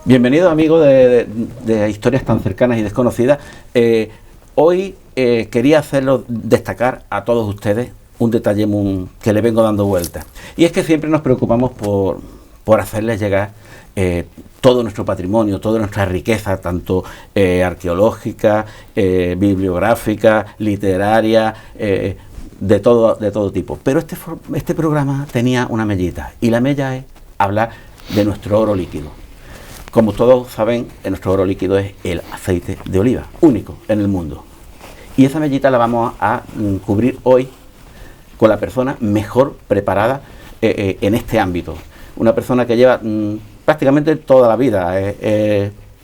Bienvenidos amigos de Historias tan cercanas y desconocidas. Hoy quería hacerlo destacar a todos ustedes un detalle que le vengo dando vueltas. Y es que siempre nos preocupamos por hacerles llegar todo nuestro patrimonio, toda nuestra riqueza, tanto arqueológica, bibliográfica, literaria, de todo tipo. Pero este programa tenía una mellita, y la mella es hablar de nuestro oro líquido. Como todos saben, nuestro oro líquido es el aceite de oliva, único en el mundo. Y esa mellita la vamos a cubrir hoy con la persona mejor preparada en este ámbito. Una persona que lleva prácticamente toda la vida.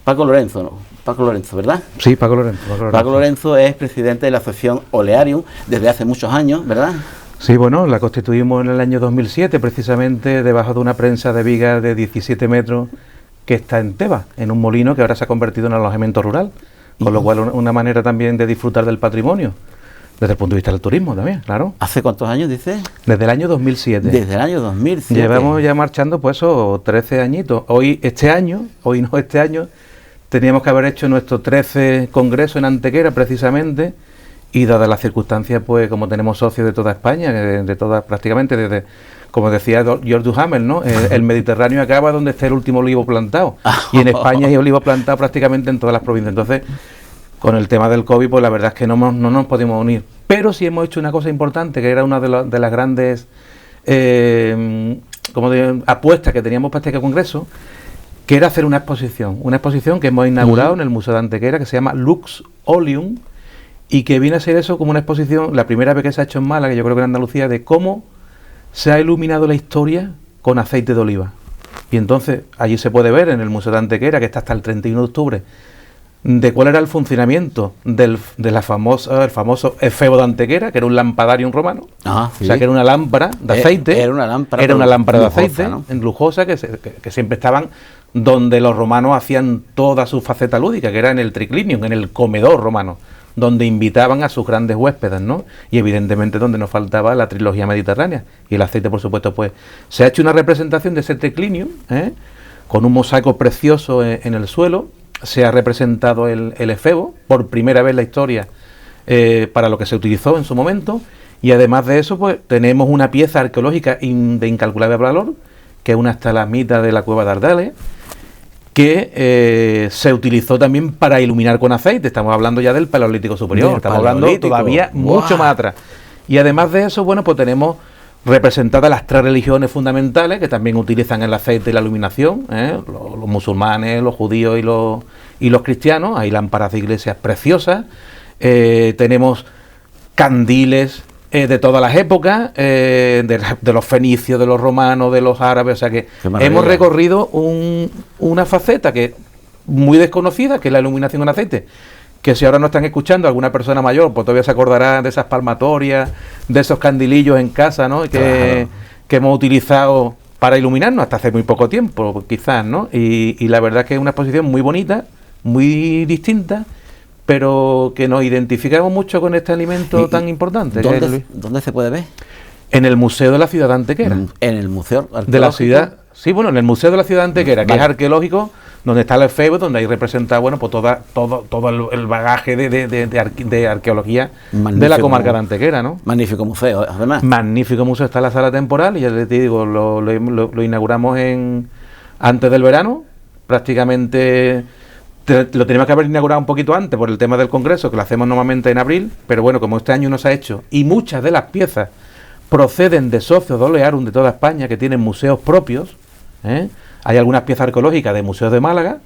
Paco Lorenzo, ¿no? Paco Lorenzo, ¿verdad? Sí, Paco Lorenzo. Paco Lorenzo es presidente de la asociación Olearium desde hace muchos años, ¿verdad? Sí, bueno, la constituimos en el año 2007, precisamente debajo de una prensa de vigas de 17 metros que está en Tebas, en un molino que ahora se ha convertido en alojamiento rural, con lo cual una manera también de disfrutar del patrimonio, desde el punto de vista del turismo también, claro. ¿Hace cuántos años, dice? Desde el año 2007. Desde el año 2007. Llevamos ya marchando, pues eso, 13 añitos. Este año, teníamos que haber hecho nuestro 13 congreso en Antequera, precisamente, y dadas las circunstancias, pues como tenemos socios de toda España, de todas, prácticamente desde, como decía George Duhamel, ¿no? El Mediterráneo acaba donde esté el último olivo plantado, y en España hay olivo plantado prácticamente en todas las provincias. Entonces, con el tema del COVID, pues la verdad es que no nos podemos unir, pero sí hemos hecho una cosa importante, que era una de las grandes apuestas que teníamos para este congreso, que era hacer una exposición que hemos inaugurado en el Museo de Antequera, que se llama Lux Oleum, y que viene a ser eso como una exposición, la primera vez que se ha hecho en Málaga, yo creo que en Andalucía, de cómo se ha iluminado la historia con aceite de oliva. Y entonces allí se puede ver en el Museo de Antequera, que está hasta el 31 de octubre, de cuál era el funcionamiento el famoso efebo de Antequera, que era un lampadarium romano. Sí. O sea, que era una lámpara de aceite. Era una lámpara de lujosa, aceite, ¿no? lujosa, que siempre estaban donde los romanos hacían toda su faceta lúdica, que era en el triclinium, en el comedor romano, donde invitaban a sus grandes huéspedes, ¿no? Y evidentemente donde nos faltaba la trilogía mediterránea. Y el aceite, por supuesto, pues se ha hecho una representación de ese triclinium, con un mosaico precioso en el suelo. Se ha representado el efebo, por primera vez en la historia, para lo que se utilizó en su momento. Y además de eso, pues tenemos una pieza arqueológica de incalculable valor, que es una estalagmita de la cueva de Ardales, que se utilizó también para iluminar con aceite. Estamos hablando ya del Paleolítico Superior, estamos hablando todavía mucho más atrás. Y además de eso, bueno, pues tenemos representadas las tres religiones fundamentales que también utilizan el aceite y la iluminación, los musulmanes, los judíos y los cristianos. Hay lámparas de iglesias preciosas, tenemos candiles de todas las épocas, de los fenicios, de los romanos, de los árabes. O sea que hemos recorrido una faceta que muy desconocida, que es la iluminación con aceite, que si ahora no están escuchando alguna persona mayor, pues todavía se acordará de esas palmatorias, de esos candilillos en casa, ¿no? Que hemos utilizado para iluminarnos hasta hace muy poco tiempo, quizás, ¿no? Y la verdad es que es una exposición muy bonita, muy distinta, pero que nos identificamos mucho con este alimento tan importante. ¿Dónde se puede ver? En el Museo de la Ciudad de Antequera. En el Museo de la Ciudad. Sí, bueno, en el Museo de la Ciudad de Antequera, que es arqueológico, donde está el efebo, donde hay representado, bueno, pues todo el bagaje de arqueología de la comarca de Antequera, ¿no? Magnífico museo, además. Magnífico museo, está en la sala temporal, y ya te digo, lo inauguramos antes del verano, prácticamente. Lo teníamos que haber inaugurado un poquito antes por el tema del congreso, que lo hacemos normalmente en abril, pero bueno, como este año no se ha hecho, y muchas de las piezas proceden de socios de Olearium de toda España, que tienen museos propios, hay algunas piezas arqueológicas de museos de Málaga,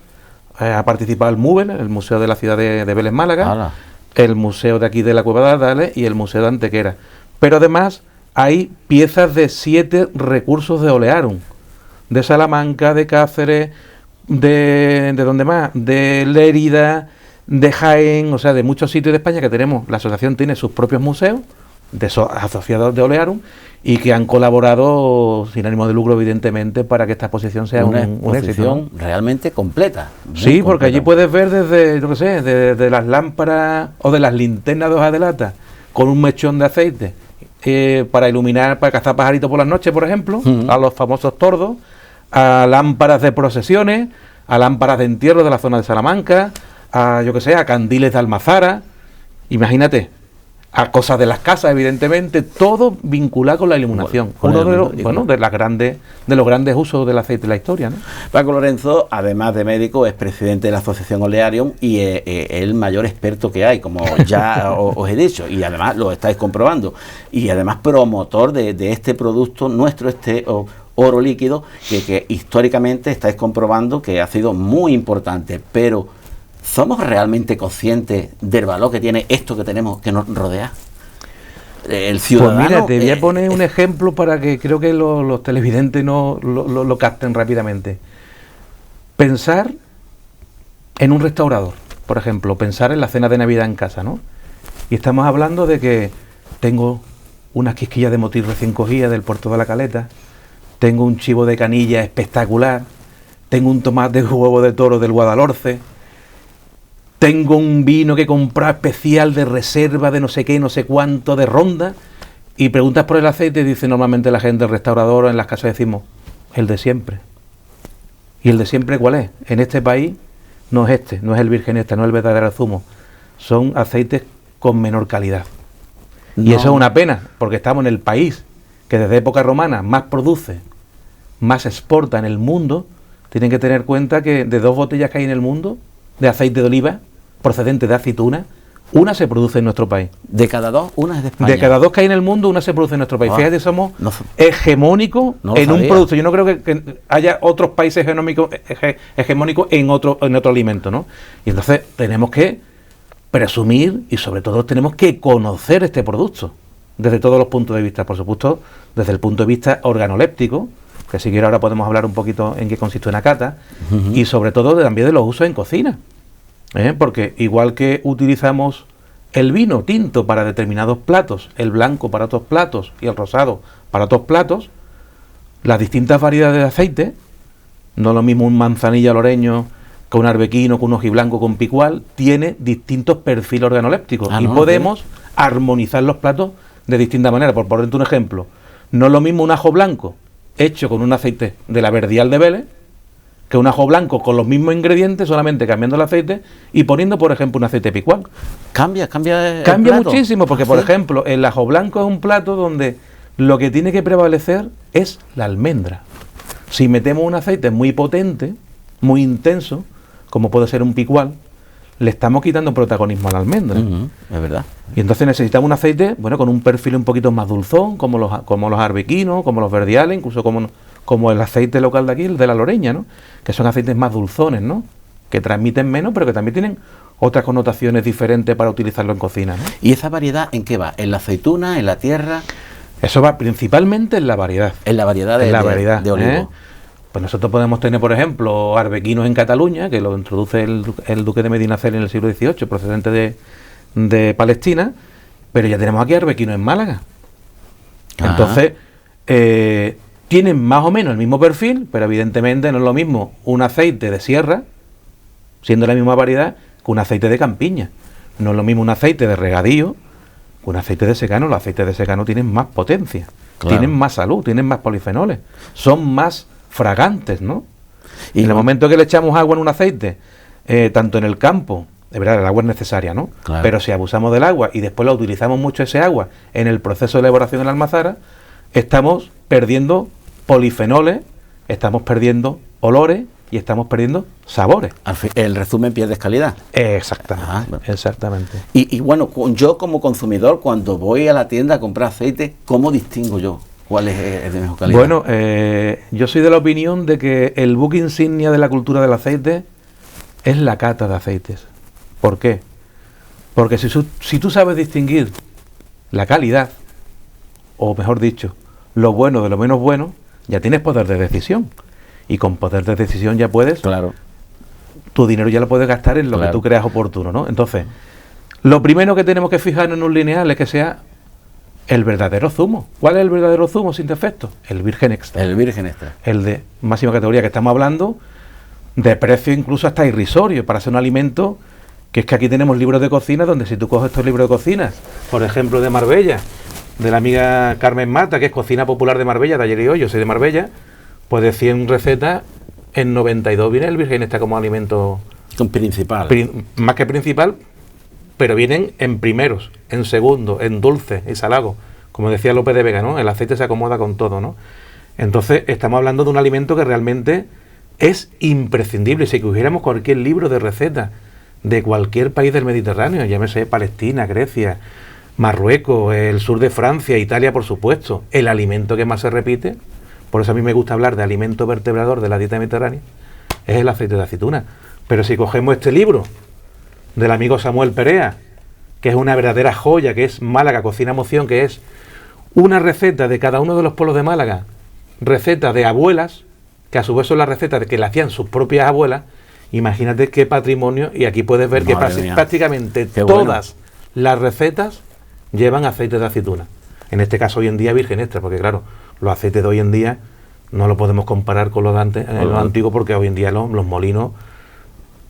ha participado el MUVEL, el Museo de la Ciudad de Vélez Málaga, ¡Hala! El museo de aquí de la Cueva de Ardales y el Museo de Antequera. Pero además hay piezas de 7 recursos de Olearum, de Salamanca, de Cáceres, de ¿dónde más? De Lérida, de Jaén, o sea, de muchos sitios de España que tenemos. La asociación tiene sus propios museos, de esos asociados de Olearum, y que han colaborado sin ánimo de lucro, evidentemente, para que esta exposición sea una un éxito, exposición realmente completa. Sí, porque allí puedes ver desde, yo qué sé, de las lámparas o de las linternas de hoja de lata con un mechón de aceite para iluminar, para cazar pajaritos por las noches, por ejemplo, a los famosos tordos, a lámparas de procesiones, a lámparas de entierro de la zona de Salamanca, a, yo qué sé, a candiles de Almazara, imagínate, a cosas de las casas, evidentemente, todo vinculado con la iluminación. Uno de los grandes usos del aceite de la historia, ¿no? Paco Lorenzo, además de médico, es presidente de la Asociación Olearium y es el mayor experto que hay, como ya os he dicho, y además lo estáis comprobando. Y además promotor de este producto nuestro, oro líquido, que históricamente estáis comprobando que ha sido muy importante, pero ¿somos realmente conscientes del valor que tiene esto que tenemos, que nos rodea? El ciudadano... Pues mira, te voy a poner un ejemplo para que creo que los televidentes no lo capten rápidamente. Pensar en un restaurador, por ejemplo, pensar en la cena de Navidad en casa, ¿no? Y estamos hablando de que tengo unas quisquillas de motil recién cogidas del puerto de la Caleta, tengo un chivo de canilla espectacular, tengo un tomate de huevo de toro del Guadalhorce, tengo un vino que comprar especial de reserva de no sé qué, no sé cuánto, de Ronda, y preguntas por el aceite y dice normalmente la gente, el restaurador, en las casas decimos, el de siempre. ¿Y el de siempre cuál es? En este país no es este, no es el virgen este, no es el verdadero zumo, son aceites con menor calidad. No. Y eso es una pena, porque estamos en el país que desde época romana más produce, más exporta en el mundo. Tienen que tener cuenta que de 2 botellas que hay en el mundo de aceite de oliva procedente de aceituna, una se produce en nuestro país. ¿De cada 2, una es de España? De cada 2 que hay en el mundo, una se produce en nuestro país. Fíjate, somos hegemónicos en un producto. Yo no creo que haya otros países hegemónicos en otro alimento, ¿no? Y entonces tenemos que presumir y sobre todo tenemos que conocer este producto desde todos los puntos de vista. Por supuesto, desde el punto de vista organoléptico, que si quiero ahora podemos hablar un poquito en qué consiste una cata, y sobre todo también de los usos en cocina. Porque igual que utilizamos el vino tinto para determinados platos, el blanco para otros platos y el rosado para otros platos, las distintas variedades de aceite, no lo mismo un manzanilla loreño que un arbequino, que un ojiblanco, con picual, tiene distintos perfiles organolépticos y podemos armonizar los platos de distinta manera. Por ponerte un ejemplo, no es lo mismo un ajo blanco hecho con un aceite de la Verdial de Vélez que un ajo blanco con los mismos ingredientes, solamente cambiando el aceite y poniendo, por ejemplo, un aceite picual. Cambia Muchísimo, porque, por ejemplo, el ajo blanco es un plato donde lo que tiene que prevalecer es la almendra. Si metemos un aceite muy potente, muy intenso, como puede ser un picual, le estamos quitando protagonismo a la almendra. Es verdad. Y entonces necesitamos un aceite, bueno, con un perfil un poquito más dulzón, como los arbequinos, como los verdiales, incluso como el aceite local de aquí, el de la Loreña, ¿no? Que son aceites más dulzones, ¿no? Que transmiten menos, pero que también tienen otras connotaciones diferentes para utilizarlo en cocina, ¿no? ¿Y esa variedad en qué va? ¿En la aceituna, en la tierra? Eso va principalmente en la variedad. En la variedad de olivo. Pues nosotros podemos tener, por ejemplo, arbequinos en Cataluña, que lo introduce el duque de Medinaceli en el siglo XVIII, procedente de Palestina, pero ya tenemos aquí arbequinos en Málaga. Entonces, tienen más o menos el mismo perfil, pero evidentemente no es lo mismo un aceite de sierra, siendo la misma variedad, que un aceite de campiña. No es lo mismo un aceite de regadío que un aceite de secano. Los aceites de secano tienen más potencia, tienen más salud, tienen más polifenoles, son más fragantes, ¿no? Y en el momento que le echamos agua en un aceite, tanto en el campo, de verdad el agua es necesaria, ¿no? Claro. Pero si abusamos del agua y después lo utilizamos mucho ese agua en el proceso de elaboración en la almazara, estamos perdiendo polifenoles, estamos perdiendo olores y estamos perdiendo sabores. El resumen, pierdes calidad. Exactamente. Exactamente. Y bueno, yo como consumidor, cuando voy a la tienda a comprar aceite, ¿cómo distingo yo cuál es de mejor calidad? Bueno, yo soy de la opinión de que el buque insignia de la cultura del aceite es la cata de aceites. ¿Por qué? Porque si tú sabes distinguir la calidad, o mejor dicho, lo bueno de lo menos bueno, ya tienes poder de decisión. Y con poder de decisión ya puedes... Claro. Tu dinero ya lo puedes gastar en lo que tú creas oportuno, ¿no? Entonces, lo primero que tenemos que fijar en un lineal es que sea el verdadero zumo. ¿Cuál es el verdadero zumo sin defecto? El virgen extra. El virgen extra. El de máxima categoría, que estamos hablando de precio incluso hasta irrisorio para ser un alimento, que es que aquí tenemos libros de cocina donde si tú coges estos libros de cocinas, por ejemplo de Marbella, de la amiga Carmen Mata, que es Cocina Popular de Marbella, de ayer y hoy, yo soy de Marbella, pues de 100 recetas, en 92 viene el virgen extra como alimento principal. Más que principal, pero vienen en primeros, en segundo, en dulce y salado. Como decía López de Vega, ¿no? El aceite se acomoda con todo, ¿no? Entonces, estamos hablando de un alimento que realmente es imprescindible. Si cogiéramos cualquier libro de recetas de cualquier país del Mediterráneo, llámese Palestina, Grecia, Marruecos, el sur de Francia, Italia, por supuesto, el alimento que más se repite, por eso a mí me gusta hablar de alimento vertebrador de la dieta mediterránea, es el aceite de aceituna. Pero si cogemos este libro del amigo Samuel Perea, que es una verdadera joya, que es Málaga Cocina Emoción, que es una receta de cada uno de los pueblos de Málaga, recetas de abuelas, que a su vez son las recetas de que le hacían sus propias abuelas, imagínate qué patrimonio, y aquí puedes ver que prácticamente todas las recetas llevan aceite de aceituna. En este caso hoy en día virgen extra, porque claro, los aceites de hoy en día no lo podemos comparar con los de antes, los antiguos, porque hoy en día los molinos,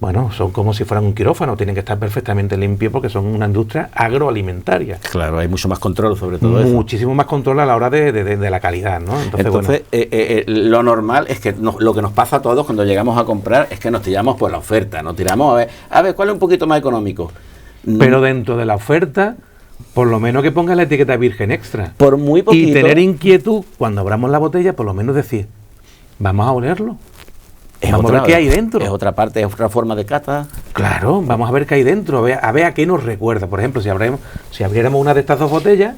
bueno, son como si fueran un quirófano, tienen que estar perfectamente limpios porque son una industria agroalimentaria. Claro, hay mucho más control sobre todo eso. Muchísimo más control a la hora de la calidad, ¿no? Entonces lo normal es que lo que nos pasa a todos cuando llegamos a comprar es que nos tiramos por la oferta, nos tiramos a ver cuál es un poquito más económico. Pero dentro de la oferta, por lo menos que ponga la etiqueta virgen extra. Por muy poquito. Y tener inquietud cuando abramos la botella, por lo menos decir, vamos a olerlo. Vamos a ver qué hay dentro. Es otra parte, es otra forma de cata. Claro, vamos a ver qué hay dentro, a ver a qué nos recuerda. Por ejemplo, si abriéramos una de estas dos botellas,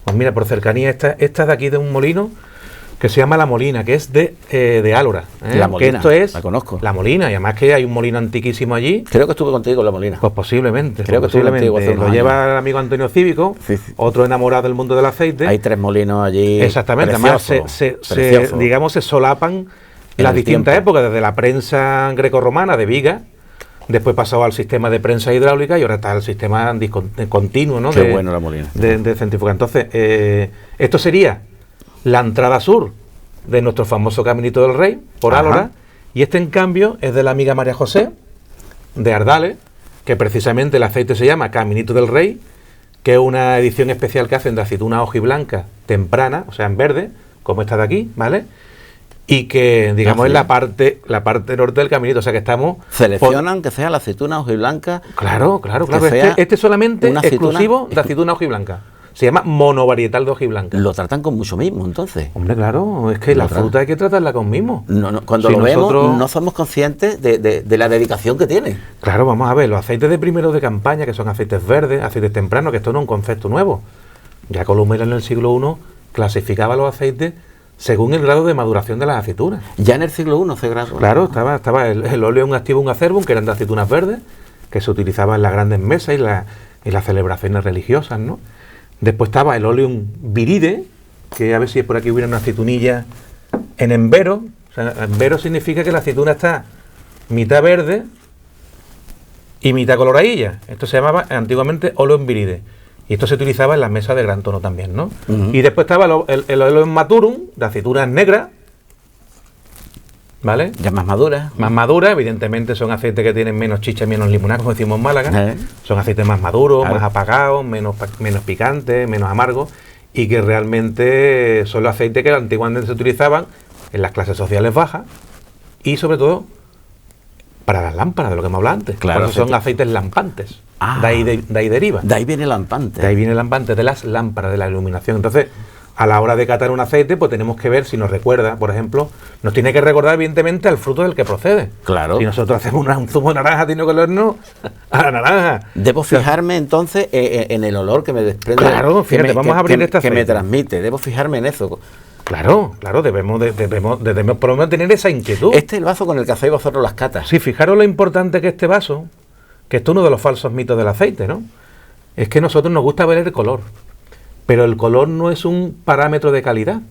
pues mira, por cercanía, esta de aquí de un molino, que se llama La Molina, que es de Álora. La Molina, que esto es la conozco. La Molina, y además que hay un molino antiquísimo allí. Creo que estuve contigo en La Molina. Pues posiblemente. Creo que posiblemente. Lo lleva el amigo Antonio Cívico, otro enamorado del mundo del aceite. Hay 3 molinos allí. Exactamente, además digamos, se solapan las distintas épocas, desde la prensa grecorromana de viga, después pasó al sistema de prensa hidráulica y ahora está el sistema continuo, ¿no? Qué bueno La Molina. De centrifuga. Entonces, esto sería la entrada sur de nuestro famoso Caminito del Rey, por Álora, y este en cambio es de la amiga María José, de Ardales, que precisamente el aceite se llama Caminito del Rey, que es una edición especial que hacen de aceituna hojiblanca temprana, o sea en verde, como esta de aquí, ¿vale? Y que, digamos, es la parte norte del caminito, o sea que estamos... Seleccionan que sea la aceituna hojiblanca. Claro. Este es solamente exclusivo de aceituna hojiblanca. Se llama monovarietal de hojiblanca. Lo tratan con mucho mimo, entonces. Hombre, claro, es que la fruta hay que tratarla con mimo. Cuando lo vemos, no somos conscientes de la dedicación que tiene. Claro, vamos a ver, los aceites de primeros de campaña, que son aceites verdes, aceites tempranos, que esto no es un concepto nuevo. Ya Columela en el siglo I clasificaba los aceites según el grado de maduración de las aceitunas. Ya en el siglo I se grado. Claro, estaba el óleo activum acerbum, que eran de aceitunas verdes, que se utilizaba en las grandes mesas y las celebraciones religiosas, ¿no? Después estaba el oleum viride, que a ver si por aquí hubiera una aceitunilla en embero. O sea, embero significa que la aceituna está mitad verde y mitad coloradilla. Esto se llamaba antiguamente oleum viride. Y esto se utilizaba en las mesas de gran tono también, ¿no? Y después estaba el oleum maturum, de aceitunas negras, ¿vale? Ya más maduras. Más maduras, evidentemente son aceites que tienen menos chicha y menos limonada, como decimos en Málaga. Son aceites más maduros, más apagados, menos picantes, menos amargos, y que realmente son los aceites que antiguamente se utilizaban en las clases sociales bajas y sobre todo para las lámparas, de lo que hemos hablado antes. Claro, por eso son aceites lampantes. De ahí deriva. De ahí viene el lampante. De ahí viene el lampante, de las lámparas, de la iluminación. Entonces, a la hora de catar un aceite, pues tenemos que ver si nos recuerda, por ejemplo, nos tiene que recordar evidentemente al fruto del que procede. Claro. Si nosotros hacemos un zumo de naranja, tiene que olernos a la naranja. Debo fijarme entonces en el olor que me desprende. Claro, fíjate, vamos a abrir esta aceite. Que me transmite. Debo fijarme en eso. Claro, debemos por lo menos tener esa inquietud. Este es el vaso con el que hacéis vosotros las catas. Sí, fijaros lo importante que este vaso, que esto es uno de los falsos mitos del aceite, ¿no? Es que a nosotros nos gusta ver el color, pero el color no es un parámetro de calidad.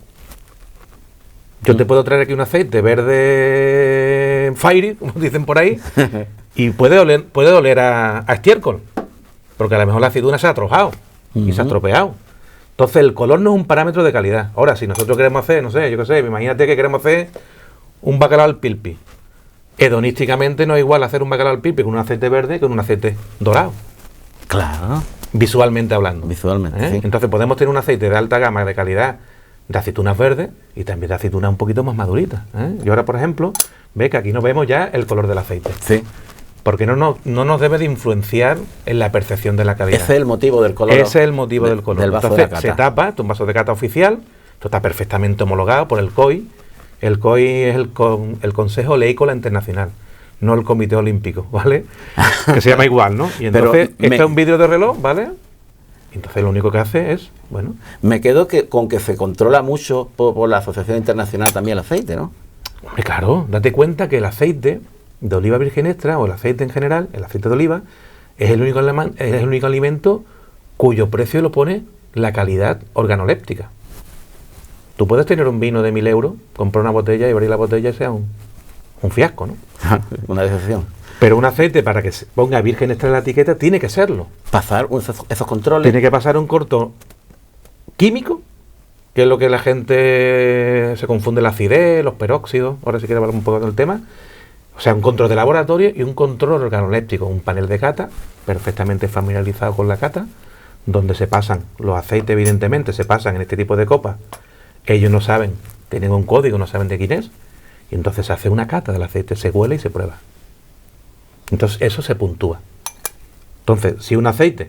Yo te puedo traer aquí un aceite verde fiery, como dicen por ahí, y puede oler a estiércol, porque a lo mejor la aceituna se ha trozado y se ha estropeado. Entonces el color no es un parámetro de calidad. Ahora, si nosotros queremos hacer, no sé, yo qué sé, imagínate que queremos hacer un bacalao al pilpi. Hedonísticamente no es igual hacer un bacalao al pilpi con un aceite verde que con un aceite dorado. Claro. Visualmente hablando. Visualmente, sí. Entonces podemos tener un aceite de alta gama, de calidad, de aceitunas verdes y también de aceitunas un poquito más maduritas. Y ahora, por ejemplo, ve que aquí no vemos ya el color del aceite. Sí. Porque no nos debe de influenciar en la percepción de la calidad. Ese es el motivo del color. Ese es el motivo del color. Del vaso Entonces, de cata. se tapa, esto es un vaso de cata oficial, esto está perfectamente homologado por el COI. El COI es el Consejo Leícola Internacional, no el Comité Olímpico, ¿vale? Que se llama igual, ¿no? Y entonces, este es un vidrio de reloj, ¿vale? Entonces lo único que hace es, bueno... Me quedo con que se controla mucho por la Asociación Internacional también el aceite, ¿no? Hombre, claro, date cuenta que el aceite de oliva virgen extra, o el aceite en general, el aceite de oliva, es el único alimento cuyo precio lo pone la calidad organoléptica. Tú puedes tener un vino de 1.000 euros, comprar una botella y abrir la botella y sea un fiasco, ¿no? Una decepción. Pero un aceite, para que se ponga virgen extra en la etiqueta, tiene que serlo. Pasar esos controles. Tiene que pasar un corto químico, que es lo que la gente se confunde, la acidez, los peróxidos. Ahora si quiere hablar un poco del tema. O sea, un control de laboratorio y un control organoléptico, un panel de cata, perfectamente familiarizado con la cata, donde se pasan los aceites, evidentemente, se pasan en este tipo de copas. Ellos no saben, tienen un código, no saben de quién es, y entonces se hace una cata del aceite, se huele y se prueba. Entonces eso se puntúa. Entonces, si un aceite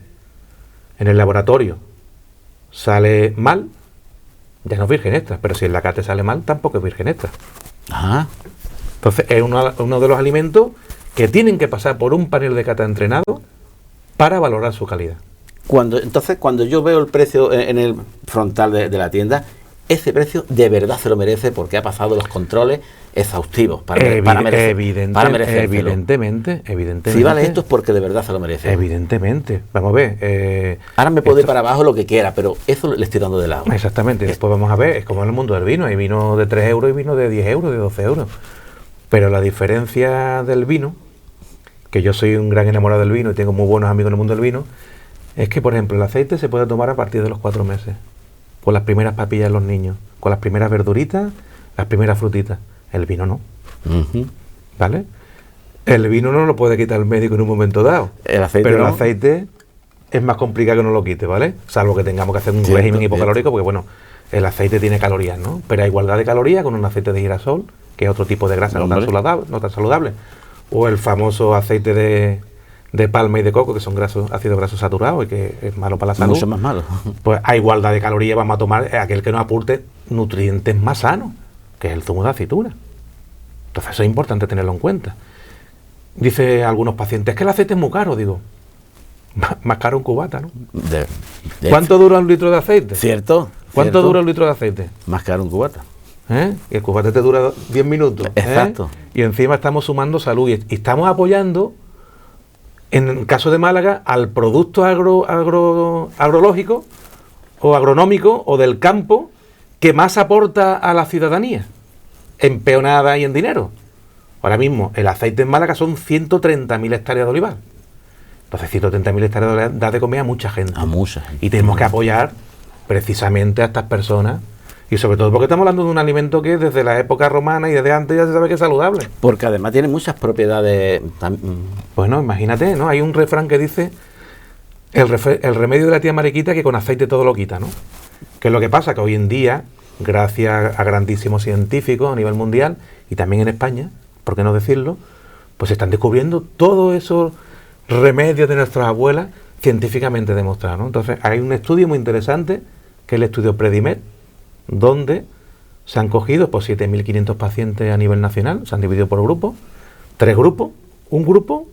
en el laboratorio sale mal, ya no es virgen extra, pero si en la cata sale mal, tampoco es virgen extra. Ajá. Entonces es uno de los alimentos que tienen que pasar por un panel de cata entrenado para valorar su calidad. Cuando yo veo el precio en el frontal de la tienda, ese precio de verdad se lo merece porque ha pasado los controles exhaustivos para merecer. Evidentemente. Si vale esto es porque de verdad se lo merece. Evidentemente. Vamos a ver. Ahora me puedo ir para abajo lo que quiera, pero eso le estoy dando de lado. Exactamente. Después vamos a ver, es como en el mundo del vino. Hay vino de 3 euros y vino de 10 euros, de 12 euros. Pero la diferencia del vino, que yo soy un gran enamorado del vino y tengo muy buenos amigos en el mundo del vino, es que, por ejemplo, el aceite se puede tomar a partir de los 4 meses, con las primeras papillas de los niños, con las primeras verduritas, las primeras frutitas. El vino no. ¿Vale? El vino no lo puede quitar el médico en un momento dado. El aceite es más complicado que no lo quite, ¿vale? Salvo que tengamos que hacer un régimen hipocalórico, porque bueno, el aceite tiene calorías, ¿no? Pero hay igualdad de calorías con un aceite de girasol, que es otro tipo de grasa no tan saludable. O el famoso aceite de palma y de coco, que son ácidos grasos saturados y que es malo para la salud. Mucho más malo. Pues a igualdad de calorías vamos a tomar aquel que nos aporte nutrientes más sanos, que es el zumo de aceituna. Entonces eso es importante tenerlo en cuenta. Dice algunos pacientes, es que el aceite es muy caro. Digo, más caro un cubata, ¿no? ¿Cuánto dura un litro de aceite? ¿Cierto? ¿Cuánto dura un litro de aceite? Más caro un cubata. Y el cubata te dura 10 minutos. Exacto. Y encima estamos sumando salud y estamos apoyando, en el caso de Málaga, al producto agrológico o agronómico o del campo que más aporta a la ciudadanía en peonada y en dinero. Ahora mismo el aceite en Málaga son 130.000 hectáreas de olivar. Entonces 130.000 hectáreas de olivar da de comer a mucha gente. A mucha gente. Y tenemos que apoyar precisamente a estas personas. Y sobre todo porque estamos hablando de un alimento que desde la época romana y desde antes ya se sabe que es saludable. Porque además tiene muchas propiedades. Bueno, imagínate, ¿no? Hay un refrán que dice el remedio de la tía Mariquita que con aceite todo lo quita, ¿no? Que es lo que pasa, que hoy en día, gracias a grandísimos científicos a nivel mundial y también en España, por qué no decirlo, pues se están descubriendo todos esos remedios de nuestras abuelas científicamente demostrados, ¿no? Entonces hay un estudio muy interesante, que es el estudio Predimed, donde se han cogido por 7.500 pacientes a nivel nacional, se han dividido por grupos, 3 grupos, un grupo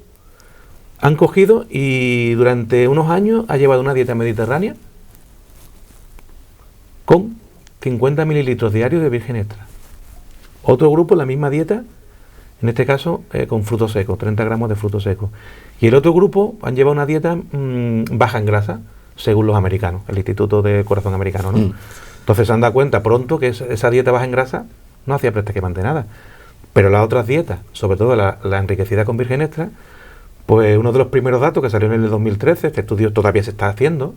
han cogido y durante unos años ha llevado una dieta mediterránea con 50 mililitros diarios de virgen extra. Otro grupo, la misma dieta, en este caso con frutos secos, 30 gramos de frutos secos. Y el otro grupo han llevado una dieta baja en grasa, según los americanos, el Instituto de Corazón Americano, ¿no? Entonces se han dado cuenta pronto que esa dieta baja en grasa no hacía prácticamente nada. Pero las otras dietas, sobre todo la enriquecida con virgen extra, pues uno de los primeros datos que salió en el 2013, este estudio todavía se está haciendo,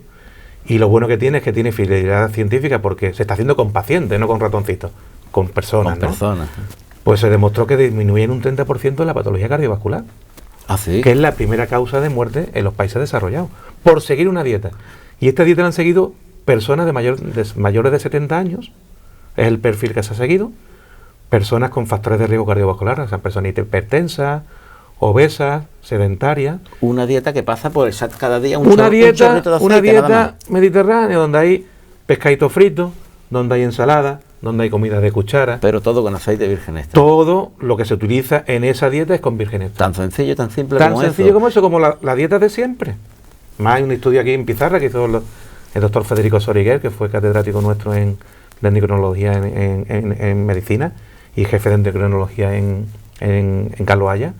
y lo bueno que tiene es que tiene fidelidad científica porque se está haciendo con pacientes, no con ratoncitos, con personas. Con personas. Pues se demostró que disminuía en un 30% la patología cardiovascular. ¿Ah, sí? Que es la primera causa de muerte en los países desarrollados, por seguir una dieta. Y esta dieta la han seguido personas de mayores de 70 años, es el perfil que se ha seguido, personas con factores de riesgo cardiovascular, o sea, personas hipertensas, obesas, sedentarias. Una dieta que pasa por cada día un chorrito de aceite, una dieta mediterránea donde hay pescadito frito, donde hay ensalada, donde hay comida de cuchara. Pero todo con aceite virgen extra. Todo lo que se utiliza en esa dieta es con virgen extra. Tan sencillo, tan simple como eso. Tan sencillo como eso, como la dieta de siempre. Más hay un estudio aquí en Pizarra que hizo el doctor Federico Soriguer, que fue catedrático nuestro de endocrinología en medicina y jefe de endocrinología en Carlos Haya.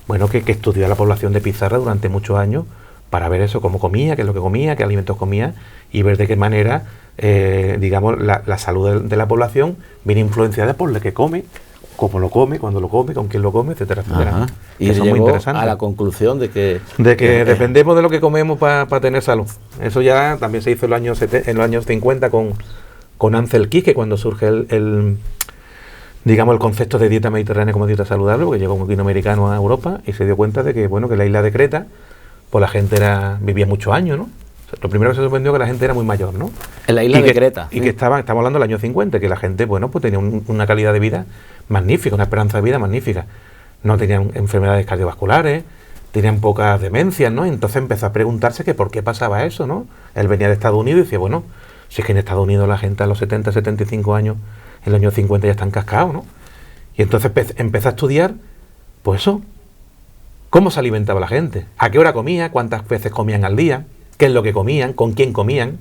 Bueno, que estudió a la población de Pizarra durante muchos años para ver eso, cómo comía, qué es lo que comía, qué alimentos comía y ver de qué manera, digamos, la salud de la población viene influenciada por lo que come, cómo lo come, cuándo lo come, con quién lo come, etcétera, etcétera. Y eso es muy interesante. A la conclusión de que dependemos de lo que comemos para tener salud. Eso ya también se hizo en los años 50 con Ansel Keys, que cuando surge digamos, el concepto de dieta mediterránea como dieta saludable, porque llegó un latinoamericano a Europa y se dio cuenta de que, bueno, que la isla de Creta, pues la gente vivía muchos años, ¿no? O sea, lo primero que se sorprendió que la gente era muy mayor, ¿no? En la isla de Creta. Y que estamos hablando del año 50, que la gente, bueno, pues tenía una calidad de vida magnífica, una esperanza de vida magnífica. No tenían enfermedades cardiovasculares, tenían pocas demencias, ¿no? Entonces empezó a preguntarse que por qué pasaba eso, ¿no? Él venía de Estados Unidos y decía, bueno, si es que en Estados Unidos la gente a los 70, 75 años, en el año 50 ya están cascados, ¿no? Y entonces empezó a estudiar, pues eso, cómo se alimentaba la gente, a qué hora comía, cuántas veces comían al día, qué es lo que comían, con quién comían,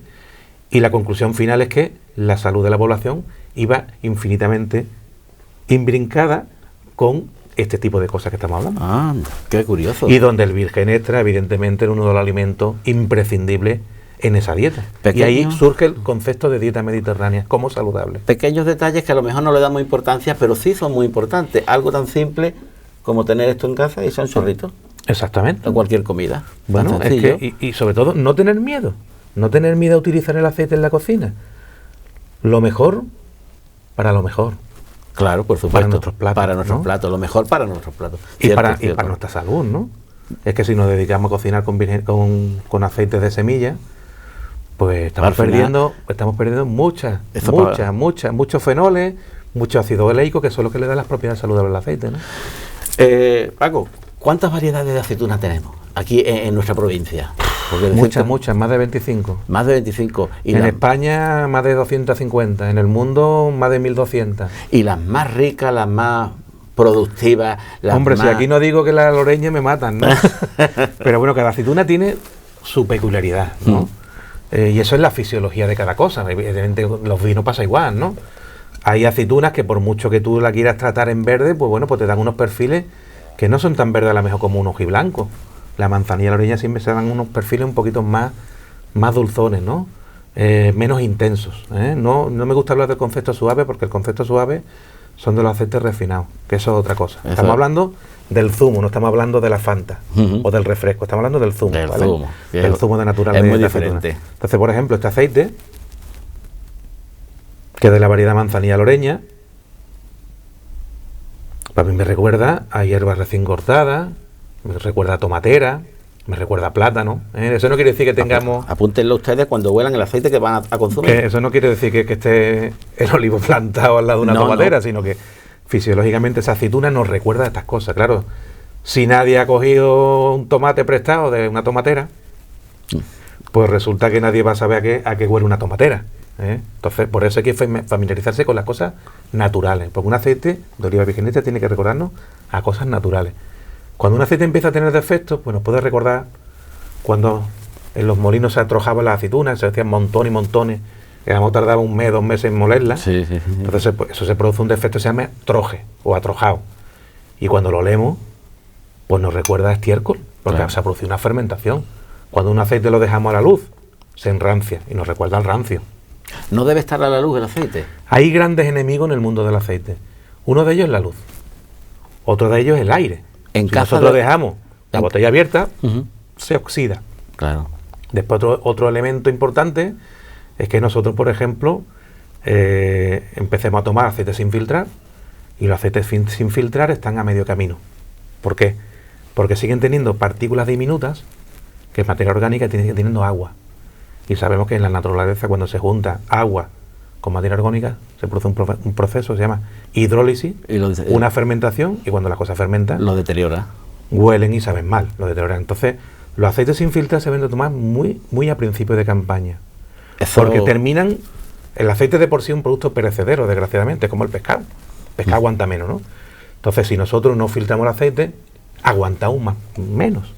y la conclusión final es que la salud de la población iba infinitamente imbrincada con este tipo de cosas que estamos hablando. Ah, qué curioso. Y donde el virgen extra, evidentemente, era uno de los alimentos imprescindibles en esa dieta. Y ahí surge el concepto de dieta mediterránea como saludable. Pequeños detalles que a lo mejor no le damos importancia, pero sí son muy importantes. Algo tan simple como tener esto en casa y son chorritos. Exactamente. O cualquier comida. Bueno, es que, y sobre todo, no tener miedo. No tener miedo a utilizar el aceite en la cocina. Lo mejor para lo mejor. Claro, por supuesto. Para nuestros platos. Para nuestros platos, lo mejor para nuestros platos. Y para nuestra salud, ¿no? Es que si nos dedicamos a cocinar con aceites de semilla, pues estamos perdiendo muchos fenoles, muchos ácidos oleico, que son los que le dan las propiedades saludables al aceite, ¿no? Paco, ¿cuántas variedades de aceitunas tenemos aquí en nuestra provincia? Muchas, más de 25. Más de 25. Y en España más de 250, en el mundo más de 1200. Y las más ricas, las más productivas, Hombre, si aquí no digo que las loreñas me matan, ¿no? Pero bueno, cada aceituna tiene su peculiaridad, ¿no? Y eso es la fisiología de cada cosa. Evidentemente los vinos pasa igual, ¿no? Hay aceitunas que por mucho que tú la quieras tratar en verde, pues bueno, pues te dan unos perfiles que no son tan verdes a lo mejor como un ojiblanco. La manzanilla y la oreña siempre se dan unos perfiles un poquito más dulzones, ¿no? Menos intensos, ¿eh? No me gusta hablar del concepto suave porque el concepto suave son de los aceites refinados, que eso es otra cosa. Eso. Estamos hablando del zumo, no estamos hablando de la Fanta o del refresco, estamos hablando del zumo. El zumo de natural. Es muy diferente. Entonces, por ejemplo, este aceite, que es de la variedad manzanilla loreña, para mí me recuerda a hierbas recién cortadas, me recuerda a tomatera, me recuerda a plátano. Eso no quiere decir que tengamos... Apúntenlo ustedes cuando huelan el aceite que van a consumir. Eso no quiere decir que esté el olivo plantado al lado de una tomatera, sino que fisiológicamente esa aceituna nos recuerda a estas cosas. Claro, si nadie ha cogido un tomate prestado de una tomatera, pues resulta que nadie va a saber a qué huele una tomatera. Entonces, por eso hay que familiarizarse con las cosas naturales, porque un aceite de oliva virgen extra tiene que recordarnos a cosas naturales. Cuando un aceite empieza a tener defectos, pues nos puede recordar cuando en los molinos se atrojaban las aceitunas, se hacían montones y montones que vamos a tardar 1 mes, 2 meses en molerla. Sí. Entonces eso se produce un defecto que se llama troje o atrojado. Y cuando lo olemos, pues nos recuerda a estiércol, porque se ha producido una fermentación. Cuando un aceite lo dejamos a la luz, se enrancia y nos recuerda al rancio. ¿No debe estar a la luz el aceite? Hay grandes enemigos en el mundo del aceite. Uno de ellos es la luz. Otro de ellos es el aire. Si nosotros dejamos la botella abierta, se oxida. Claro. Después otro elemento importante es que nosotros, por ejemplo, empecemos a tomar aceite sin filtrar, y los aceites sin filtrar están a medio camino. ¿Por qué? Porque siguen teniendo partículas diminutas, que es materia orgánica, y teniendo agua. Y sabemos que en la naturaleza, cuando se junta agua con materia orgánica, se produce un proceso que se llama hidrólisis, una fermentación, y cuando las cosas fermentan, lo deteriora. Huelen y saben mal, lo deterioran. Entonces, los aceites sin filtrar se deben de tomar muy a principio de campaña. Porque terminan, el aceite de por sí es un producto perecedero, desgraciadamente, es como el pescado. El pescado aguanta menos, ¿no? Entonces, si nosotros no filtramos el aceite, aguanta aún menos.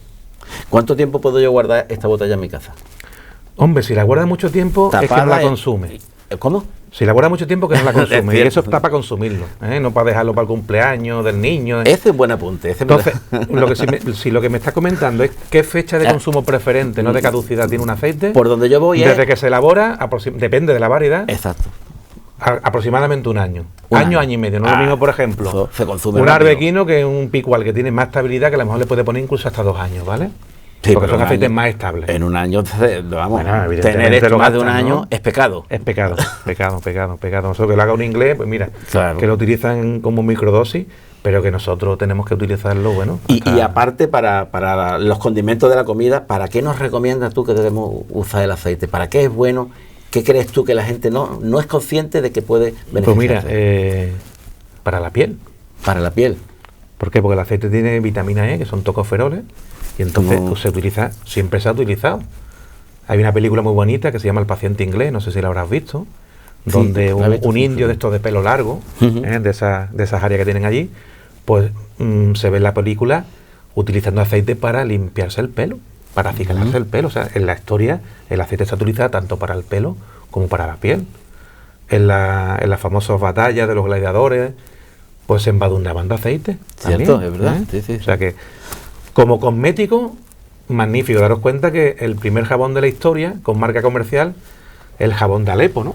¿Cuánto tiempo puedo yo guardar esta botella en mi casa? Hombre, si la guarda mucho tiempo, es que no la consume. ¿Cómo? Si la guarda mucho tiempo, que no la consume. Y eso está para consumirlo, no para dejarlo para el cumpleaños del niño. Ese es buen apunte. Entonces, lo que me está comentando es qué fecha de consumo preferente, no de caducidad, tiene un aceite. Por donde yo voy desde que se elabora, depende de la variedad. Exacto. Aproximadamente un año. Año y medio. No es lo mismo, por ejemplo, se consume un arbequino que un picual que tiene más estabilidad, que a lo mejor le puede poner incluso hasta 2 años, ¿vale? Sí, porque son aceites más estables. En un año, vamos, tener esto más de un año es pecado. Es pecado. Nosotros que lo haga un inglés, pues mira, que lo utilizan como microdosis, pero que nosotros tenemos que utilizarlo, bueno. Y aparte, para los condimentos de la comida, ¿para qué nos recomiendas tú que debemos usar el aceite? ¿Para qué es bueno? ¿Qué crees tú que la gente no es consciente de que puede beneficiarse? Pues mira, para la piel. Para la piel. ¿Por qué? Porque el aceite tiene vitamina E, que son tocoferoles, y entonces pues, se utiliza, siempre se ha utilizado. Hay una película muy bonita que se llama El paciente inglés, no sé si la habrás visto, donde un indio de estos de pelo largo, de esas áreas que tienen allí, pues se ve en la película utilizando aceite para limpiarse el pelo, para acicalarse el pelo. O sea, en la historia el aceite se utiliza tanto para el pelo como para la piel. En las famosas batallas de los gladiadores, pues se embadurnaban de aceite. Cierto, es verdad. O sea que, como cosmético, magnífico. Daros cuenta que el primer jabón de la historia, con marca comercial, el jabón de Alepo, ¿no?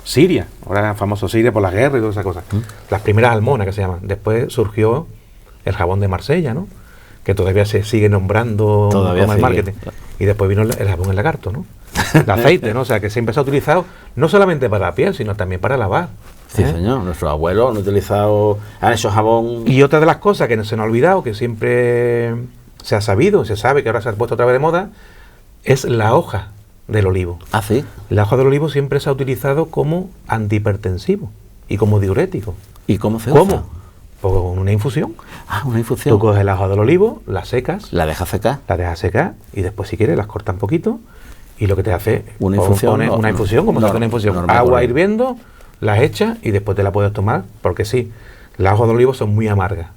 Siria. Ahora famoso Siria por la guerra y todas esas cosas. Las primeras almonas que se llaman. Después surgió el jabón de Marsella, ¿no? Que todavía se sigue nombrando como el marketing. Y después vino el jabón en lagarto, ¿no? El aceite, ¿no? O sea, que siempre se ha utilizado no solamente para la piel, sino también para lavar. Sí, señor. Nuestros abuelos han utilizado, han hecho jabón. Y otra de las cosas que se nos ha olvidado, que siempre se ha sabido, se sabe que ahora se ha puesto otra vez de moda, es la hoja del olivo. Ah, sí. La hoja del olivo siempre se ha utilizado como antihipertensivo y como diurético. ¿Y cómo se usa? ¿Cómo? Pues con una infusión. Ah, una infusión. Tú coges la hoja del olivo, la secas. La dejas secar. La dejas secar y después, si quieres, las cortas un poquito y lo que te hace una infusión. Una infusión, como se hace una infusión. Normal, agua hirviendo, las echas y después te la puedes tomar, porque sí, las hojas de olivo son muy amargas.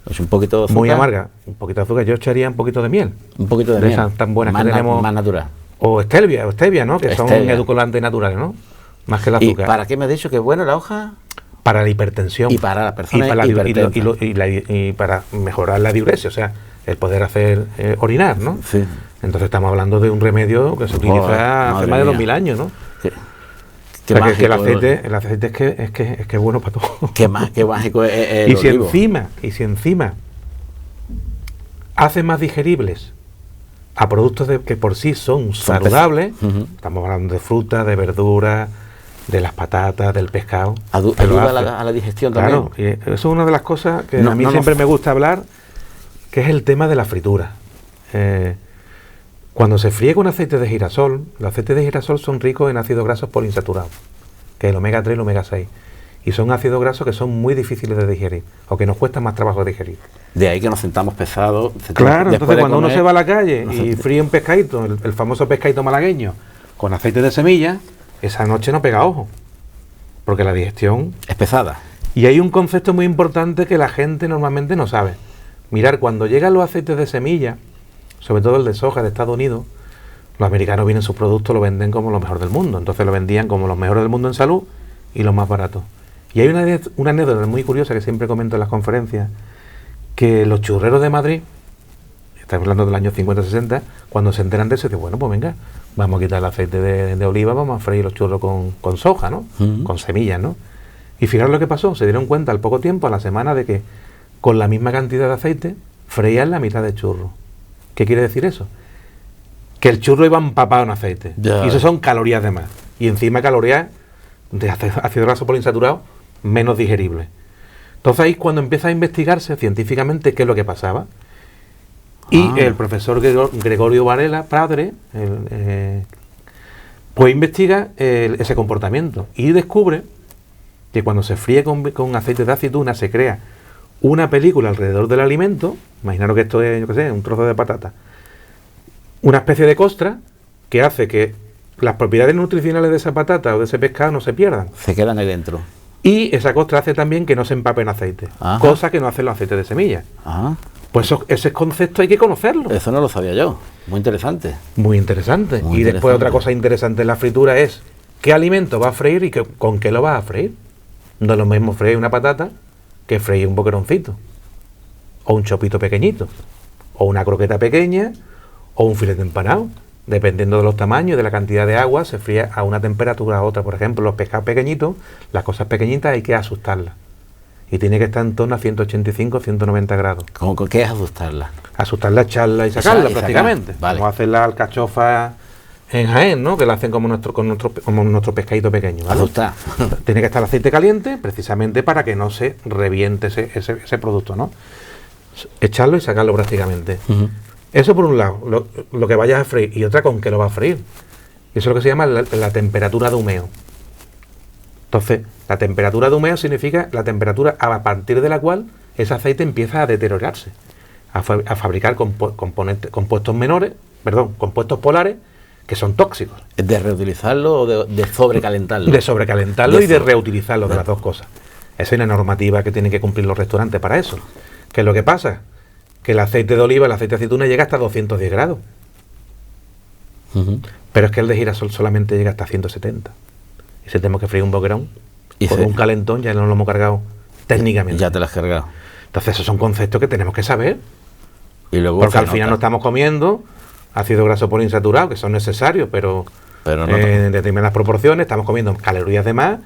Es un poquito de azúcar. Muy amargas. Un poquito de azúcar. Yo echaría un poquito de miel. Un poquito de miel. Esas tan buenas que tenemos. Más natural. O stevia, ¿no? Que son edulcorantes naturales, ¿no? Más que el azúcar. ¿Y para qué me has dicho que es bueno la hoja? Para la hipertensión. Y para la persona y para mejorar la diuresis, o sea, el poder hacer orinar, ¿no? Sí. Entonces estamos hablando de un remedio que se utiliza hace más de 2000 años, ¿no? Qué o sea, mágico, que el aceite es que es bueno para todo. Qué mágico es el y si olivo. encima hace más digeribles a productos que por sí son saludables, estamos hablando de frutas, de verduras, de las patatas, del pescado. Ayuda a la digestión también. Claro, y eso es una de las cosas que a mí siempre me gusta hablar, que es el tema de la fritura. Cuando se fríe con aceite de girasol, los aceites de girasol son ricos en ácidos grasos poliinsaturados, que es el omega 3 y el omega 6. Y son ácidos grasos que son muy difíciles de digerir, o que nos cuesta más trabajo digerir. De ahí que nos sentamos pesados. Claro, entonces cuando uno se va a la calle y fríe un pescadito, el famoso pescadito malagueño, con aceite de semilla, esa noche no pega ojo, porque la digestión es pesada. Y hay un concepto muy importante que la gente normalmente no sabe. Mirar, cuando llegan los aceites de semilla, sobre todo el de soja de Estados Unidos, Los americanos vienen sus productos, lo venden como lo mejor del mundo. Entonces lo vendían como los mejores del mundo en salud y los más baratos. Y hay una anécdota muy curiosa que siempre comento en las conferencias, que los churreros de Madrid, estamos hablando del año 50-60, cuando se enteran de eso, dicen, bueno, pues venga, vamos a quitar el aceite de oliva, vamos a freír los churros con soja, ¿no? Con semillas, ¿no? Y fijaros lo que pasó, se dieron cuenta al poco tiempo, a la semana, de que con la misma cantidad de aceite freían la mitad de churro. ¿Qué quiere decir eso? Que el churro iba empapado en aceite. Ya. Y eso son calorías de más. Y encima calorías de ácido graso poliinsaturado menos digeribles. Entonces ahí cuando empieza a investigarse científicamente qué es lo que pasaba. Y el profesor Gregorio Varela, padre, pues investiga ese comportamiento y descubre que cuando se fríe con aceite de aceituna se crea una película alrededor del alimento. Imaginaros que esto es, yo qué sé, un trozo de patata, una especie de costra que hace que las propiedades nutricionales de esa patata o de ese pescado no se pierdan. Se quedan ahí dentro. Y esa costra hace también que no se empape en aceite, cosa que no hacen los aceites de semilla. Pues ese concepto hay que conocerlo. Eso no lo sabía yo. Muy interesante. Muy interesante. Y después otra cosa interesante en la fritura es qué alimento va a freír y con qué lo vas a freír. No es lo mismo freír una patata que freír un boqueroncito, o un chopito pequeñito, o una croqueta pequeña, o un filete empanado. Dependiendo de los tamaños y de la cantidad de agua, se fríe a una temperatura a otra. Por ejemplo, los pescados pequeñitos, las cosas pequeñitas hay que asustarlas. Y tiene que estar en torno a 185, 190 grados. ¿Con qué es asustarla? Asustarla, echarla y sacarla prácticamente. Vale. Vamos a hacer la alcachofa en Jaén, ¿no? Que la hacen como nuestro pescadito pequeño, ¿vale? Asustar. Tiene que estar el aceite caliente precisamente para que no se reviente ese producto, ¿no? Echarlo y sacarlo prácticamente. Eso por un lado, lo que vayas a freír. Y otra, con qué lo vas a freír. Y eso es lo que se llama la temperatura de humeo. Entonces, la temperatura de humeo significa la temperatura a partir de la cual ese aceite empieza a deteriorarse, a fabricar compuestos polares que son tóxicos. ¿De reutilizarlo o de sobrecalentarlo? De sobrecalentarlo y de reutilizarlo, de las dos cosas. Esa es una normativa que tienen que cumplir los restaurantes para eso. ¿Qué es lo que pasa? Que el aceite de oliva, el aceite de aceituna llega hasta 210 grados. Pero es que el de girasol solamente llega hasta 170. Y si tenemos que freír un boquerón, por un calentón ya no lo hemos cargado técnicamente. Ya te lo has cargado. Entonces esos son conceptos que tenemos que saber. Y luego porque al final no estamos comiendo ácido graso poliinsaturado, que son necesarios, pero no en determinadas proporciones. Estamos comiendo calorías de más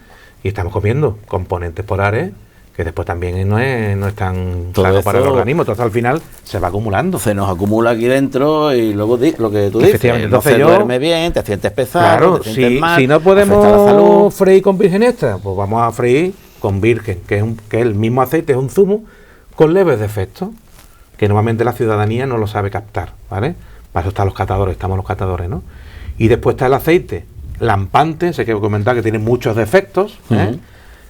y estamos comiendo componentes polares que después también no es tan sano para el organismo. Entonces al final se va acumulando. Se nos acumula aquí dentro y luego lo que tú dices. Entonces no duerme bien, te sientes pesado, claro, te sientes mal, si no podemos freír con virgen extra, pues vamos a freír con virgen, que es el mismo aceite, es un zumo con leves defectos, que normalmente la ciudadanía no lo sabe captar, ¿vale? Para eso están los catadores, estamos los catadores, ¿no? Y después está el aceite lampante, sé que he comentado que tiene muchos defectos,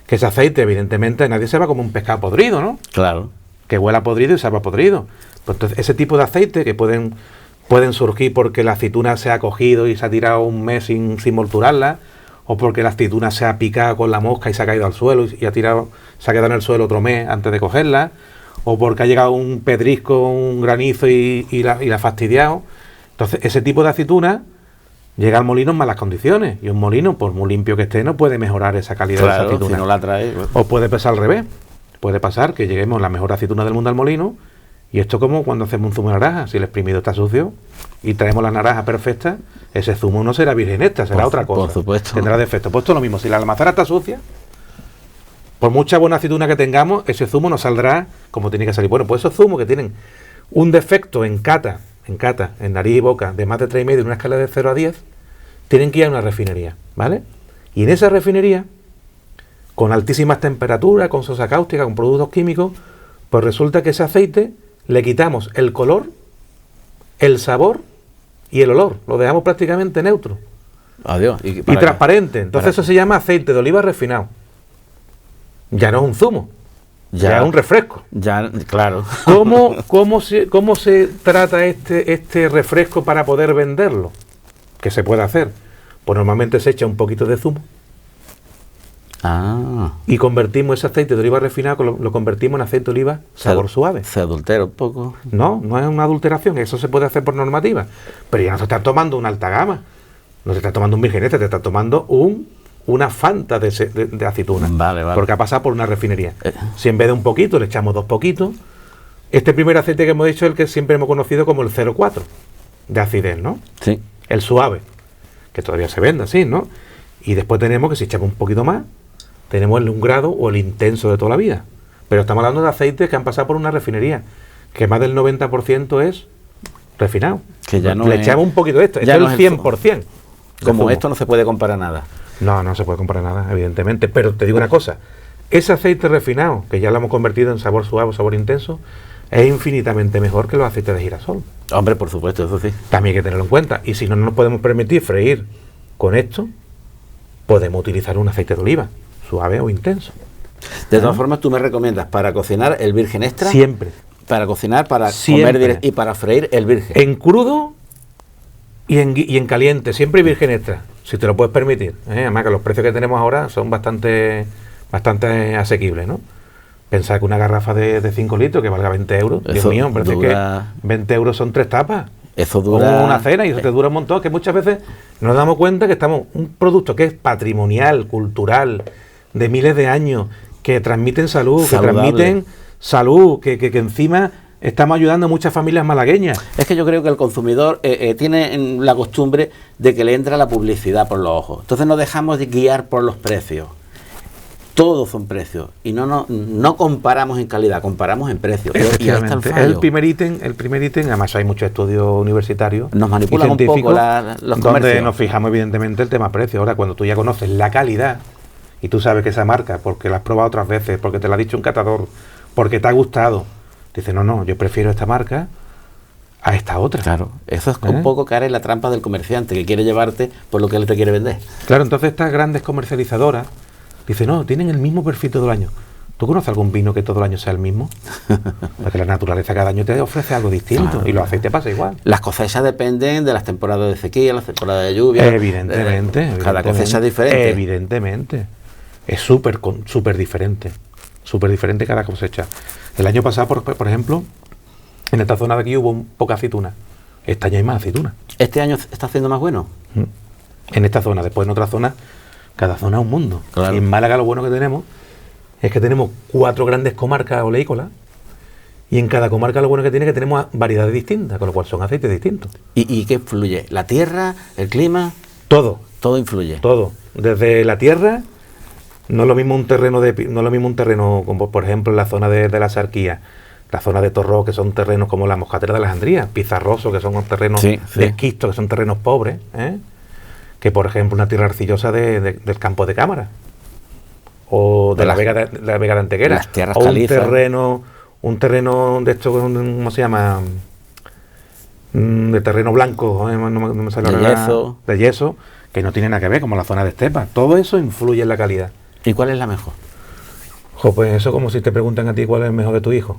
que ese aceite, evidentemente, nadie se va como un pescado podrido, ¿no? Claro. Que huela podrido y sepa podrido. Pues entonces, ese tipo de aceite que pueden surgir porque la aceituna se ha cogido y se ha tirado un mes sin molturarla, o porque la aceituna se ha picado con la mosca y se ha caído al suelo y se ha quedado en el suelo otro mes antes de cogerla, o porque ha llegado un pedrisco, un granizo y la ha fastidiado. Entonces, ese tipo de aceituna llega al molino en malas condiciones, y un molino, por muy limpio que esté, no puede mejorar esa calidad de esa aceituna. Si no la trae, o puede pasar al revés. Puede pasar que lleguemos la mejor aceituna del mundo al molino, y esto como cuando hacemos un zumo de naranja. Si el exprimido está sucio y traemos la naranja perfecta, ese zumo no será virgen extra, será otra cosa. Por supuesto. Tendrá defecto. Pues esto es lo mismo. Si la almazara está sucia, por mucha buena aceituna que tengamos, ese zumo no saldrá como tiene que salir. Bueno, pues esos zumos que tienen un defecto en cata, en nariz y boca, de más de 3,5 en una escala de 0 a 10, tienen que ir a una refinería, ¿vale? Y en esa refinería, con altísimas temperaturas, con sosa cáustica, con productos químicos, pues resulta que ese aceite le quitamos el color, el sabor y el olor. Lo dejamos prácticamente neutro. Adiós. Y transparente. Entonces eso se llama aceite de oliva refinado. Ya no es un zumo. Ya es un refresco. Ya, claro. ¿Cómo se trata este refresco para poder venderlo? ¿Qué se puede hacer? Pues normalmente se echa un poquito de zumo. Y convertimos ese aceite de oliva refinado, lo convertimos en aceite de oliva sabor suave. Se adultera un poco. No es una adulteración, eso se puede hacer por normativa. Pero ya no se está tomando una alta gama, no se está tomando un virgen extra, te está tomando una Fanta de aceituna. Vale. Porque ha pasado por una refinería. Si en vez de un poquito le echamos 2 poquitos, este primer aceite que hemos dicho es el que siempre hemos conocido como el 0,4 de acidez, ¿no? Sí. El suave, que todavía se vende así, ¿no? Y después tenemos que si echamos un poquito más, tenemos el 1 grado o el intenso de toda la vida. Pero estamos hablando de aceites que han pasado por una refinería, que más del 90% es refinado. Que ya no le echamos un poquito de esto, ya esto es el 100%. Como esto no se puede comparar nada. No se puede comparar nada, evidentemente. Pero te digo una cosa, ese aceite refinado, que ya lo hemos convertido en sabor suave o sabor intenso, es infinitamente mejor que los aceites de girasol. Hombre, por supuesto, eso sí. También hay que tenerlo en cuenta. Y si no nos podemos permitir freír con esto, podemos utilizar un aceite de oliva, suave o intenso. De todas formas, tú me recomiendas para cocinar el virgen extra. Siempre. Para cocinar, para Siempre. comer y para freír el virgen. En crudo y en caliente, siempre virgen extra, si te lo puedes permitir. Además que los precios que tenemos ahora son bastante asequibles, ¿no? Pensar que una garrafa de 5 litros que valga 20 euros, Dios mío, parece que 20 euros son 3 tapas. Eso dura... una cena y eso te dura un montón, que muchas veces nos damos cuenta que estamos un producto que es patrimonial, cultural, de miles de años, que transmiten salud, que encima estamos ayudando a muchas familias malagueñas. Es que yo creo que el consumidor tiene la costumbre de que le entra la publicidad por los ojos. Entonces nos dejamos de guiar por los precios. Todos son precios y no comparamos en calidad, comparamos en precios. Y ahí está el fallo. El primer ítem, además hay muchos estudios universitarios. Nos manipulan un poco los comercios. Donde nos fijamos evidentemente el tema precio. Ahora, cuando tú ya conoces la calidad y tú sabes que esa marca, porque la has probado otras veces, porque te la ha dicho un catador, porque te ha gustado, dices, no, yo prefiero esta marca a esta otra. Claro, eso es un poco caer en la trampa del comerciante, que quiere llevarte por lo que él te quiere vender. Claro, entonces estas grandes comercializadoras dicen, no, tienen el mismo perfil todo el año. ¿Tú conoces algún vino que todo el año sea el mismo? Porque la naturaleza cada año te ofrece algo distinto, claro, y los aceites pasa igual. Las cosechas dependen de las temporadas de sequía, las temporadas de lluvia. Evidentemente. Cada cosecha es diferente. Evidentemente. Es súper diferente. Súper diferente cada cosecha. El año pasado, por ejemplo, en esta zona de aquí hubo poca aceituna. Este año hay más aceituna. ¿Este año está haciendo más bueno? En esta zona, después en otras zonas, cada zona es un mundo. Claro. Y en Málaga lo bueno que tenemos es que tenemos 4 grandes comarcas oleícolas y en cada comarca lo bueno que tiene es que tenemos variedades distintas, con lo cual son aceites distintos. ¿Y qué influye? ¿La tierra? ¿El clima? Todo. Todo influye. Todo. Desde la tierra, no es lo mismo un terreno como por ejemplo en la zona de la Sarquía, la zona de Torró, que son terrenos como la Moscatera de Alejandría, Pizarroso, que son terrenos de esquisto, que son terrenos pobres, que por ejemplo una tierra arcillosa del campo de Cámara o de la Vega de Antequera, las tierras o calizas. un terreno de esto, ¿cómo se llama? De terreno blanco, no me sale de yeso, que no tiene nada que ver, como la zona de estepa. Todo eso influye en la calidad. ¿Y cuál es la mejor? Pues eso como si te preguntan a ti cuál es el mejor de tu hijo.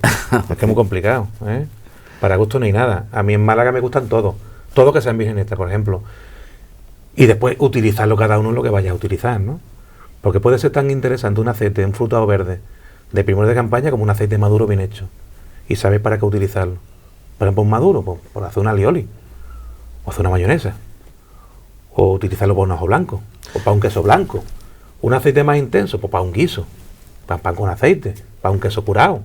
Es que es muy complicado, Para gusto no hay nada. A mí en Málaga me gustan todos que sean virgen extra, por ejemplo. Y después utilizarlo cada uno en lo que vayas a utilizar, ¿no? Porque puede ser tan interesante un aceite, un frutado verde, de primero de campaña, como un aceite maduro bien hecho. Y sabes para qué utilizarlo. Por ejemplo, un maduro, pues, por hacer un alioli, o hacer una mayonesa, o utilizarlo para un ajo blanco, o para un queso blanco. Un aceite más intenso, pues para un guiso, para pan con aceite, para un queso curado.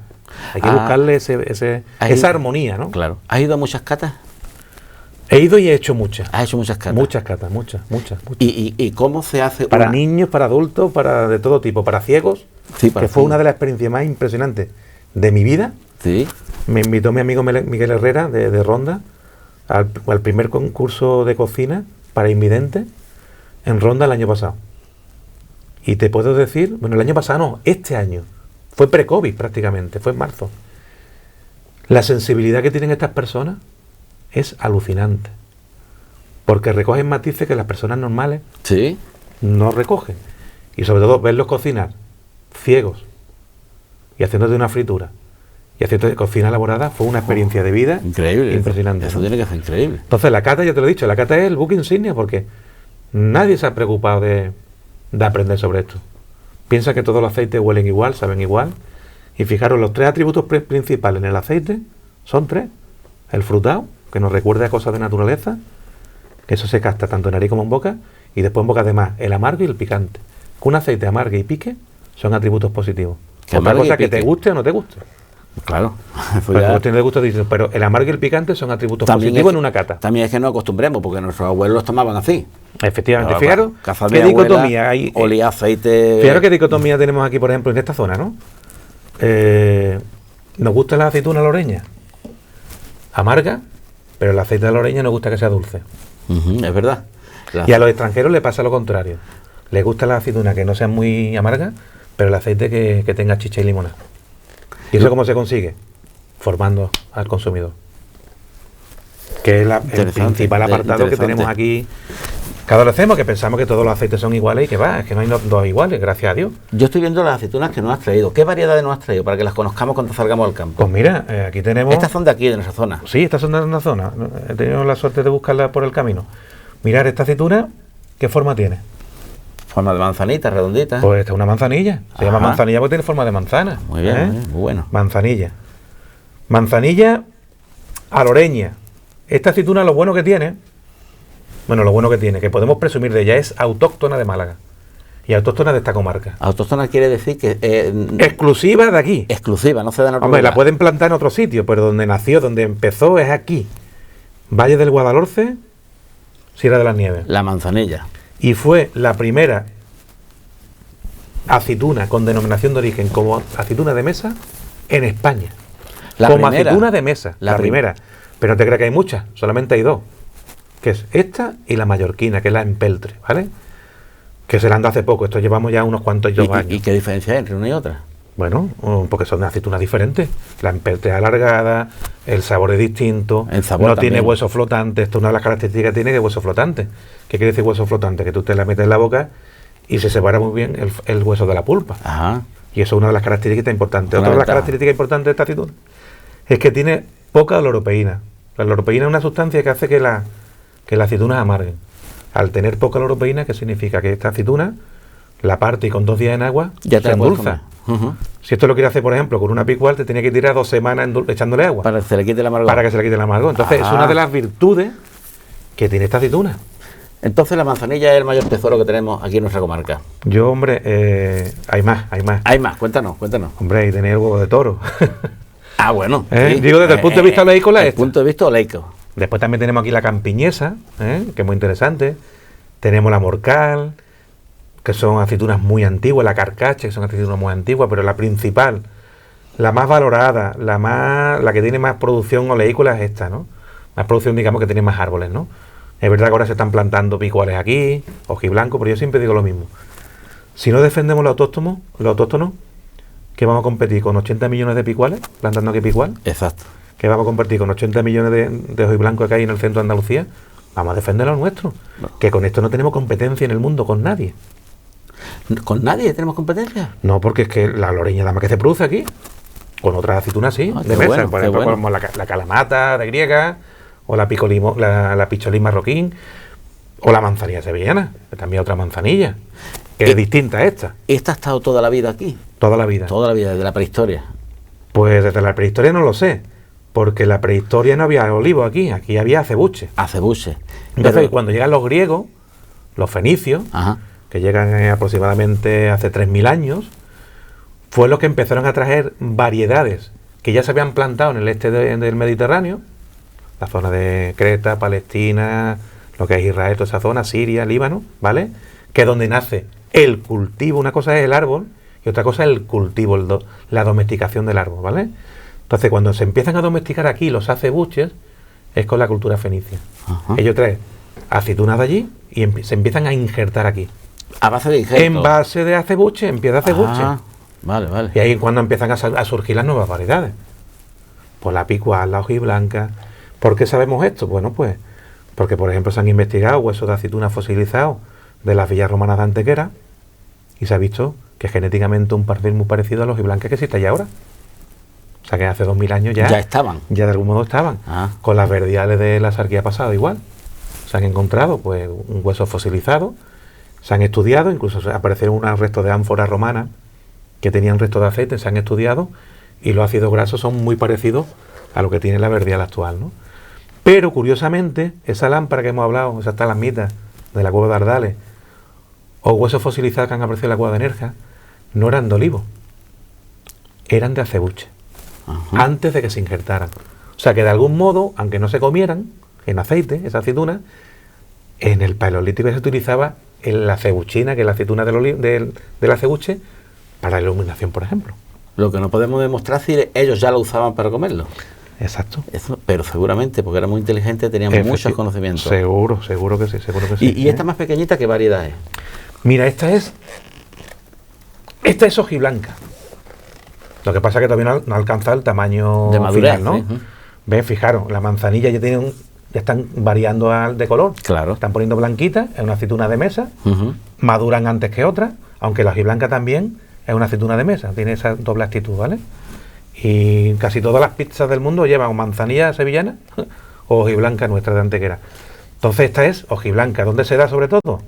Hay que buscarle esa armonía, ¿no? Claro. ¿Has ido a muchas catas? He ido y he hecho muchas. ¿Has hecho muchas catas? Muchas catas, muchas. ¿Y cómo se hace? Para niños, para adultos, para de todo tipo, para ciegos, que fue una de las experiencias más impresionantes de mi vida. Sí. Me invitó mi amigo Miguel Herrera de Ronda al primer concurso de cocina para invidentes en Ronda el año pasado. Y te puedo decir, bueno, el año pasado no, este año, fue pre-COVID prácticamente, fue en marzo. La sensibilidad que tienen estas personas es alucinante, porque recogen matices que las personas normales no recogen. Y sobre todo verlos cocinar ciegos y haciéndote una fritura y haciéndote cocina elaborada fue una experiencia de vida increíble, impresionante. Eso tiene que ser increíble. Entonces la cata, ya te lo he dicho, la cata es el buque insignia, porque nadie se ha preocupado de aprender sobre esto. Piensa que todos los aceites huelen igual, saben igual. Y fijaros, los 3 atributos principales en el aceite son 3. El frutado, que nos recuerda a cosas de naturaleza, que eso se capta tanto en nariz como en boca, y después en boca además el amargo y el picante. Que un aceite amargue y pique son atributos positivos. Otra cosa que te guste o no te guste. Claro. Pero el amargo y el picante son atributos positivos en una cata. También es que nos acostumbremos, porque nuestros abuelos los tomaban así. Efectivamente. Fijaros qué dicotomía hay. Olía aceite. Fijaros qué dicotomía tenemos aquí, por ejemplo, en esta zona, ¿no? Nos gusta la aceituna loreña amarga, pero el aceite de la loreña nos gusta que sea dulce. Es verdad. Y a los extranjeros le pasa lo contrario. Les gusta la aceituna que no sea muy amarga, pero el aceite que tenga chicha y limonada. ¿Y eso cómo se consigue? Formando al consumidor. Que es el principal apartado que tenemos aquí. Cada vez hacemos que pensamos que todos los aceites son iguales y que va, es que no hay dos iguales, gracias a Dios. Yo estoy viendo las aceitunas que nos has traído. ¿Qué variedades nos has traído para que las conozcamos cuando salgamos al campo? Pues mira, aquí tenemos... Estas son de aquí, de nuestra zona. Sí, estas son de nuestra zona. He tenido la suerte de buscarlas por el camino. Mirar esta aceituna, ¿qué forma tiene? Forma de manzanita, redondita. Pues esta es una manzanilla. Se llama manzanilla porque tiene forma de manzana. Muy bien, muy bueno. Manzanilla. Manzanilla aloreña. Esta aceituna lo bueno que tiene, que podemos presumir de ella, es autóctona de Málaga. Y autóctona de esta comarca. Autóctona quiere decir que... exclusiva de aquí. Exclusiva, no se da en otro lugar. lugar. La pueden plantar en otro sitio, pero donde nació, donde empezó es aquí. Valle del Guadalhorce, Sierra de las Nieves. La manzanilla. Y fue la primera aceituna con denominación de origen como aceituna de mesa en España. Aceituna de mesa, la primera. Pero no te creas que hay muchas, solamente hay 2. Que es esta y la mallorquina, que es la empeltre, ¿vale? Que se la han dado hace poco, esto llevamos ya unos cuantos años. ¿Y qué diferencia hay entre una y otra? Bueno, porque son aceitunas diferentes. La empeltre es alargada, el sabor es distinto, el sabor no también. Tiene hueso flotante. Esto es una de las características que tiene, que es hueso flotante. ¿Qué quiere decir hueso flotante? Que tú te la metes en la boca y se separa muy bien el hueso de la pulpa. Ajá. Y eso es una de las características importantes. Otra de las características importantes de esta aceituna es que tiene poca oloropeína. La oloropeína es una sustancia que hace que las aceitunas amarguen. Al tener poca oloropeína, ¿qué significa? Que esta aceituna la parte y con 2 días en agua ya se endulza. Si esto lo quiere hacer, por ejemplo, con una picual, te tiene que tirar 2 semanas echándole agua. Para que se le quite el amargor. Para que se le quite el amargor. Entonces, es una de las virtudes que tiene esta aceituna. Entonces, la manzanilla es el mayor tesoro que tenemos aquí en nuestra comarca. Yo, hombre, hay más. Hay más, cuéntanos. Hombre, y tener el huevo de toro. Bueno. Sí. Digo, desde el punto de vista oleico, desde el punto de vista oleico. Después también tenemos aquí la campiñesa, que es muy interesante. Tenemos la morcal, que son aceitunas muy antiguas, la carcache, que son aceitunas muy antiguas, pero la principal, la más valorada, la que tiene más producción oleícola es esta, ¿no? Más producción, digamos, que tiene más árboles, ¿no? Es verdad que ahora se están plantando picuales aquí, ojiblanco, pero yo siempre digo lo mismo. Si no defendemos lo autóctono, que vamos a competir con 80 millones de picuales, plantando aquí picual. Exacto. Que vamos a competir con 80 millones de ojiblanco que hay en el centro de Andalucía. Vamos a defender lo nuestro. No. Que con esto no tenemos competencia en el mundo, con nadie. ¿Con nadie tenemos competencia? No, porque es que la loreña dama que se produce aquí, con otras aceitunas sí, de mesa. Bueno, por ejemplo, como la calamata de griega, o la picholín marroquín, o la manzanilla sevillana, que también es otra manzanilla, que es distinta a esta. ¿Esta ha estado toda la vida aquí? Toda la vida. Toda la vida, desde la prehistoria. Pues desde la prehistoria no lo sé, porque en la prehistoria no había olivo aquí había acebuche. Acebuche. Entonces, cuando llegan los griegos, los fenicios, que llegan aproximadamente hace 3.000 años, fue los que empezaron a traer variedades que ya se habían plantado en el este del Mediterráneo, la zona de Creta, Palestina, lo que es Israel, toda esa zona, Siria, Líbano, ¿vale? Que es donde nace el cultivo. Una cosa es el árbol y otra cosa es el cultivo, la domesticación del árbol, ¿vale? Entonces, cuando se empiezan a domesticar aquí los acebuches, es con la cultura fenicia. Ellos traen aceitunas de allí y se empiezan a injertar aquí. ¿A base de injerto? En base de acebuche, empieza acebuche. Vale. Y ahí es cuando empiezan a surgir las nuevas variedades. Pues la picual, la hojiblanca. ¿Por qué sabemos esto? Bueno, pues porque, por ejemplo, se han investigado huesos de aceituna fosilizados de las villas romanas de Antequera y se ha visto que genéticamente un perfil muy parecido a la hojiblanca que existe allá ahora. O sea que hace 2.000 años ya estaban. Ya de algún modo estaban. Con las verdiales de la sarquía pasada igual. Se han encontrado pues un hueso fosilizado Se han estudiado, incluso aparecieron unos restos de ánforas romanas que tenían restos de aceite, se han estudiado, y los ácidos grasos son muy parecidos a lo que tiene la verdial actual, ¿no? Pero, curiosamente, esa lámpara que hemos hablado, esas talamitas de la cueva de Ardales, o huesos fosilizados que han aparecido en la cueva de Nerja, no eran de olivo, eran de acebuche, antes de que se injertaran. O sea que de algún modo, aunque no se comieran en aceite, esa aceituna, en el paleolítico se utilizaba la acebuchina, que es la aceituna del acebuche, para la iluminación, por ejemplo. Lo que no podemos demostrar es si ellos ya lo usaban para comerlo. Exacto. Eso, pero seguramente, porque era muy inteligente, tenían muchos conocimientos. Seguro que sí, seguro que sí. ¿Y esta más pequeñita qué variedad es? Mira, esta es hojiblanca. Lo que pasa es que todavía no alcanza el tamaño de madurez, final, ¿no? ¿Ves? Fijaros, la manzanilla ya están variando de color. Claro. Están poniendo blanquitas, es una aceituna de mesa, maduran antes que otras, aunque la hojiblanca también es una aceituna de mesa, tiene esa doble actitud, ¿vale? Y casi todas las pizzas del mundo llevan manzanilla sevillana o hojiblanca nuestra de Antequera. Entonces esta es hojiblanca. ¿Dónde se da sobre todo?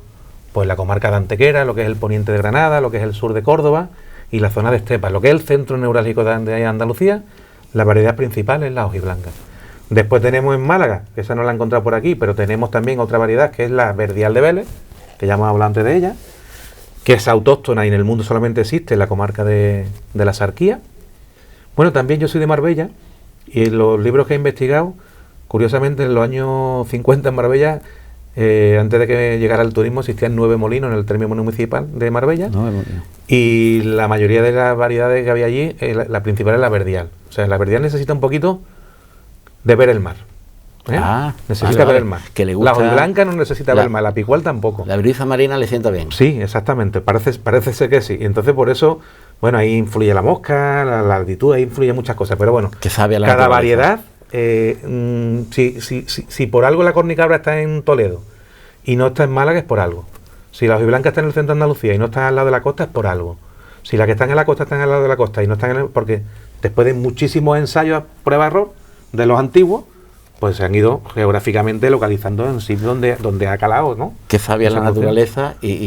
Pues la comarca de Antequera, lo que es el poniente de Granada, lo que es el sur de Córdoba y la zona de estepas, lo que es el centro neurálgico de Andalucía. La variedad principal es la hojiblanca. Después tenemos en Málaga, que esa no la he encontrado por aquí, pero tenemos también otra variedad que es la verdial de Vélez, que ya hemos hablado antes de ella, que es autóctona y en el mundo solamente existe en la comarca de la Sarquía. Bueno, también yo soy de Marbella y en los libros que he investigado, curiosamente en los años 50 en Marbella, antes de que llegara el turismo, existían 9 molinos en el término municipal de Marbella, y la mayoría de las variedades que había allí, la principal es la verdial. O sea, la verdial necesita un poquito de ver el mar. Necesita ver el mar. Que le gusta... La hojiblanca no necesita ver el mar, la picual tampoco. La brisa marina le sienta bien. Sí, exactamente, parece ser que sí. Y entonces por eso, bueno, ahí influye la mosca, la altitud, ahí influye muchas cosas. Pero bueno, que sabe cada variedad, si por algo la cornicabra está en Toledo y no está en Málaga, es por algo. Si la hojiblanca está en el centro de Andalucía y no está al lado de la costa, es por algo. Si la que están en la costa están al lado de la costa y no están porque después de muchísimos ensayos, prueba-error de los antiguos, pues se han ido geográficamente localizando en sitios donde ha calado, ¿no? Que sabia la naturaleza y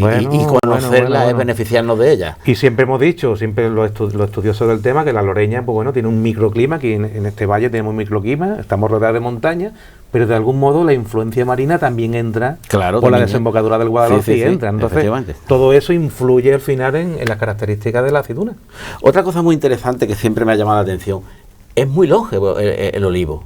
conocerla es beneficiarnos de ella. Y siempre hemos dicho, siempre los estudiosos del tema, que la Loreña, pues bueno, tiene un microclima, aquí en este valle tenemos un microclima, estamos rodeados de montañas, pero de algún modo la influencia marina también entra por la desembocadura del Guadalhorce y entra. Entonces, todo eso influye al final en las características de la aceituna. Otra cosa muy interesante que siempre me ha llamado la atención, es muy longevo el olivo.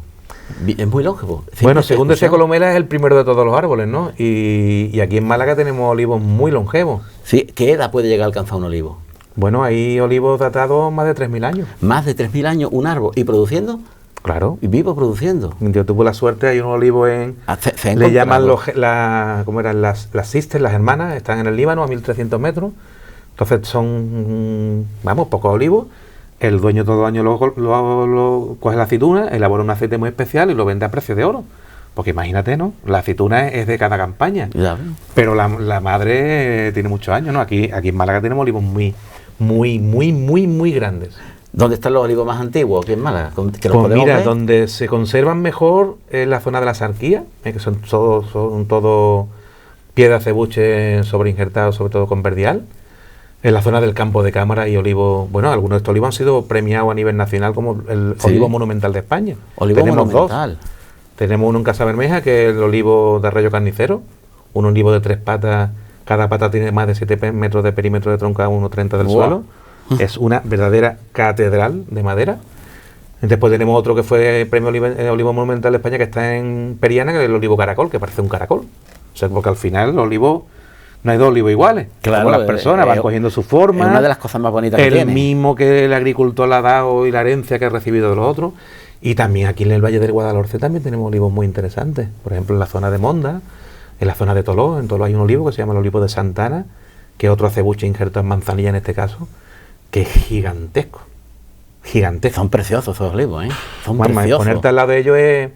Es muy longevo. Bueno, según decía Colomela, es el primero de todos los árboles, ¿no? Y aquí en Málaga tenemos olivos muy longevos. Sí, ¿qué edad puede llegar a alcanzar un olivo? Bueno, hay olivos datados más de 3.000 años. ¿Más de 3.000 años un árbol? ¿Y produciendo? Claro. ¿Y vivo produciendo? Yo tuve la suerte, hay un olivo le llaman ¿cómo eran? Las sisters, las hermanas, están en el Líbano a 1.300 metros. Entonces son, pocos olivos. El dueño todo el año lo coge la aceituna, elabora un aceite muy especial y lo vende a precio de oro. Porque imagínate, ¿no? La aceituna es de cada campaña. Ya. Pero la madre tiene muchos años, ¿no? Aquí en Málaga tenemos olivos muy grandes. ¿Dónde están los olivos más antiguos aquí en Málaga? Pues mira, donde se conservan mejor es la zona de la Sarquía, que son todo piedra cebuche sobreinjertados, sobre todo con verdial. En la zona del Campo de Cámara y olivo, bueno, algunos de estos olivos han sido premiados a nivel nacional como el olivo monumental de España. Tenemos monumental. Dos. Tenemos uno en Casa Bermeja, que es el olivo de Arroyo Carnicero, un olivo de 3 patas, cada pata tiene más de 7 metros de perímetro de tronco a 1,30 del suelo. Es una verdadera catedral de madera. Después tenemos otro que fue premio olivo monumental de España, que está en Periana, que es el olivo caracol, que parece un caracol. O sea, porque al final el olivo... No hay dos olivos iguales. Claro, como las personas van cogiendo su forma. Es una de las cosas más bonitas que tiene. El mismo que el agricultor le ha dado y la herencia que ha recibido de los otros. Y también aquí en el Valle del Guadalhorce también tenemos olivos muy interesantes. Por ejemplo, en la zona de Monda, en la zona de Toló. En Toló hay un olivo que se llama el olivo de Santana, que es otro acebuche injerto en manzanilla en este caso, que es gigantesco. Son preciosos esos olivos, ¿eh? Son preciosos. Ponerte al lado de ellos es...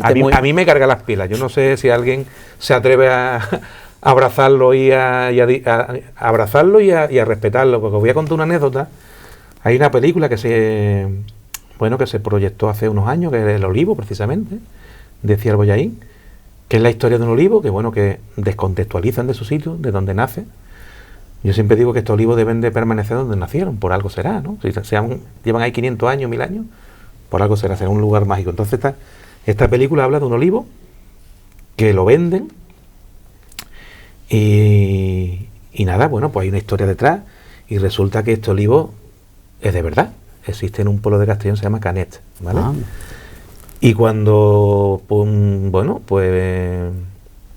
A mí me carga las pilas. Yo no sé si alguien se atreve a abrazarlo y a respetarlo, porque os voy a contar una anécdota. Hay una película que se proyectó hace unos años, que es El Olivo, precisamente, de Ciervo Boyaín, que es la historia de un olivo, que bueno, que descontextualizan de su sitio, de donde nace. Yo siempre digo que estos olivos deben de permanecer donde nacieron, por algo será, ¿no? Si llevan ahí 500 años, 1000 años, por algo será un lugar mágico. Entonces esta película habla de un olivo que lo venden y nada, bueno, pues hay una historia detrás y resulta que este olivo es de verdad. Existe en un pueblo de Castellón, se llama Canet, ¿vale? Y cuando, bueno, pues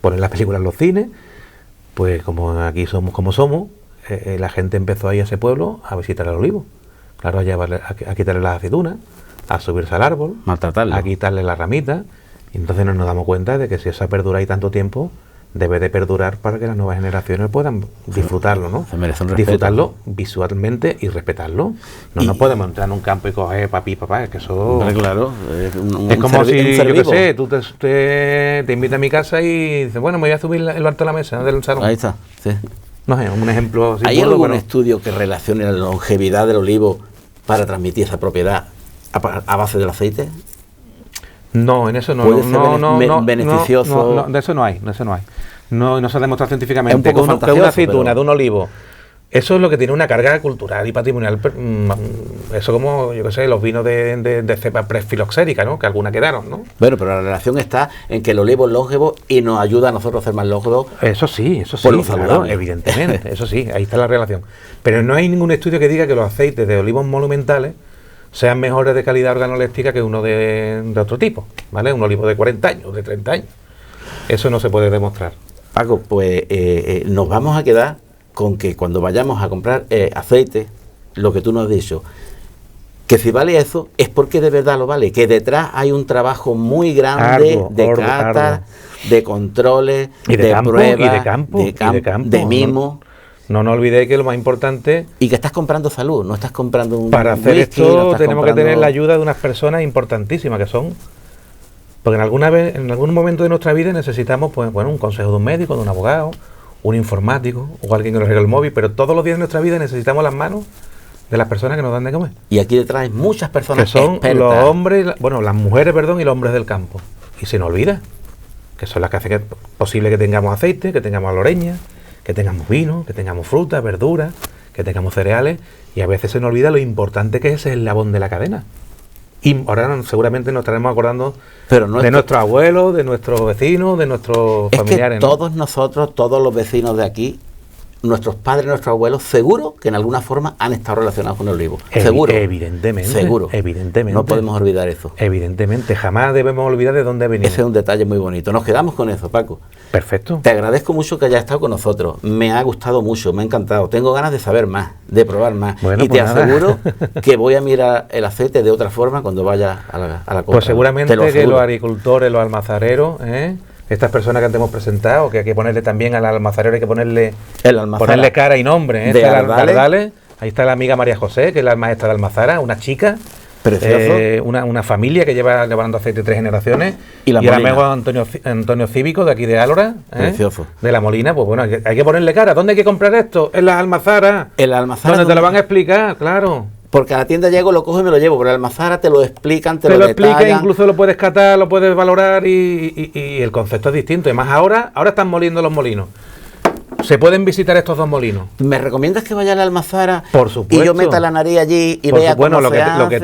ponen las películas en los cines, pues como aquí somos como somos, la gente empezó a ir a ese pueblo a visitar el olivo. Claro, a quitarle las aceitunas, a subirse al árbol, maltratarlo, a quitarle las ramitas. Y entonces nos damos cuenta de que si eso ha perdurado ahí tanto tiempo, debe de perdurar para que las nuevas generaciones puedan disfrutarlo, ¿no? Se merece un respeto. Disfrutarlo visualmente y respetarlo. No podemos entrar en un campo y coger papi, papá, es que eso... Hombre, claro, es como si, yo qué sé, tú te invitas a mi casa y dices, bueno, me voy a subir el alto a la mesa del salón. Ahí está, sí. No sé, un ejemplo... ¿Hay algún estudio que relacione la longevidad del olivo para transmitir esa propiedad a base del aceite? No, en eso no. ¿Puede ser beneficioso? No, de eso no hay. No se ha demostrado científicamente que una aceituna de un olivo, eso es lo que tiene una carga cultural y patrimonial. Eso como, yo qué sé, los vinos de cepa prefiloxérica, ¿no? Que alguna quedaron, ¿no? Bueno, pero la relación está en que el olivo es longevo y nos ayuda a nosotros a ser más longevos. Eso sí, claro, evidentemente, eso sí, ahí está la relación. Pero no hay ningún estudio que diga que los aceites de olivos monumentales sean mejores de calidad organoléptica que uno de otro tipo, ¿vale? Un olivo de 40 años, de 30 años. Eso no se puede demostrar. Paco, pues nos vamos a quedar con que cuando vayamos a comprar aceite, lo que tú nos has dicho, que si vale eso es porque de verdad lo vale, que detrás hay un trabajo muy grande de cata, de controles, de pruebas, de mimo. No olvidéis que lo más importante... Y que estás comprando salud, no estás comprando un... Para hacer esto tenemos que tener la ayuda de unas personas importantísimas que son... Porque en algún momento de nuestra vida necesitamos, pues, bueno, un consejo de un médico, de un abogado, un informático o alguien que nos regale el móvil, pero todos los días de nuestra vida necesitamos las manos de las personas que nos dan de comer. Y aquí detrás hay muchas personas que son expertas. Los hombres, las mujeres, y los hombres del campo. Y se nos olvida que son las que hacen que es posible que tengamos aceite, que tengamos aloreña, que tengamos vino, que tengamos frutas, verduras, que tengamos cereales, y a veces se nos olvida lo importante que es ese eslabón de la cadena. Y ahora seguramente nos estaremos acordando de nuestros abuelos, de nuestros vecinos, de nuestros familiares. Que todos nosotros, todos los vecinos de aquí, nuestros padres, nuestros abuelos, seguro que en alguna forma han estado relacionados con el olivo. Seguro. Evidentemente. No podemos olvidar eso. Evidentemente, jamás debemos olvidar de dónde ha venido. Ese es un detalle muy bonito. Nos quedamos con eso, Paco. Perfecto. Te agradezco mucho que hayas estado con nosotros. Me ha gustado mucho, me ha encantado. Tengo ganas de saber más, de probar más. Bueno, y te aseguro que voy a mirar el aceite de otra forma cuando vaya a la compra. Pues seguramente que los agricultores, los almazareros, estas personas que antes hemos presentado, que hay que ponerle también al almazarero, hay que ponerle cara y nombre. De Ardales. Ahí está la amiga María José, que es la maestra de Almazara, una chica. Precioso. Una familia que lleva llevando aceite 3 generaciones. Y el amigo Antonio Cívico, de aquí de Álora. Precioso. De La Molina, pues bueno, hay que ponerle cara. ¿Dónde hay que comprar esto? En las Almazaras. En la Almazara. Donde te lo van a explicar, claro. Porque a la tienda llego, lo cojo y me lo llevo, pero en la Almazara te lo explican, te lo explican, incluso lo puedes catar, lo puedes valorar y el concepto es distinto. Y más ahora están moliendo los molinos. ¿Se pueden visitar estos dos molinos? ¿Me recomiendas que vaya a la Almazara? Por supuesto. Y yo meta la nariz allí y vea cómo se hace. Lo que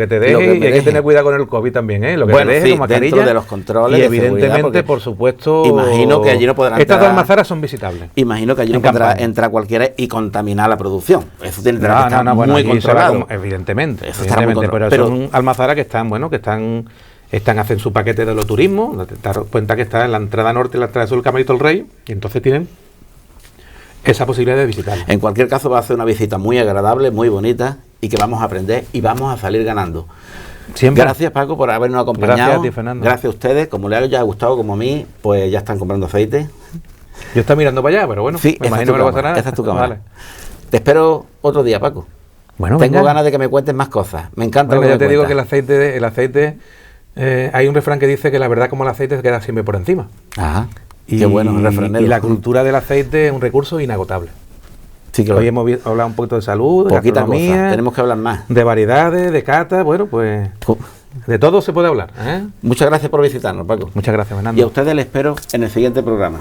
te deje, y hay que tener cuidado con el COVID también, Lo que te deje, con dentro de los controles y evidentemente, por supuesto... Imagino que allí no podrán entrar... Estas dos Almazaras son visitables. Imagino que allí no podrá entrar cualquiera y contaminar la producción. Eso tiene que estar muy controlado. Evidentemente, pero son Almazaras que están hacen su paquete de turismo. Te das cuenta que está en la entrada norte y la entrada sur del Camarito del Rey, y entonces tienen esa posibilidad de visitar. En cualquier caso va a ser una visita muy agradable, muy bonita, y que vamos a aprender y vamos a salir ganando. Siempre. Gracias, Paco, por habernos acompañado. Gracias a ti, Fernando. Gracias a ustedes. Como les haya gustado como a mí, pues ya están comprando aceite. Yo estoy mirando para allá, pero bueno, sí, me imagino que no pasa nada. Esa es tu cámara. Vale. Te espero otro día, Paco. Bueno, tengo ganas de que me cuentes más cosas. Me encanta. Bueno, yo te digo que el aceite hay un refrán que dice que la verdad como el aceite se queda siempre por encima. Ajá. Qué bueno, y la cultura del aceite es un recurso inagotable. Sí, que hoy hemos hablado un poquito de salud, de gastronomía, tenemos que hablar más. De variedades, de cata, bueno, pues... De todo se puede hablar, ¿eh? Muchas gracias por visitarnos, Paco. Muchas gracias, Fernando. Y a ustedes les espero en el siguiente programa.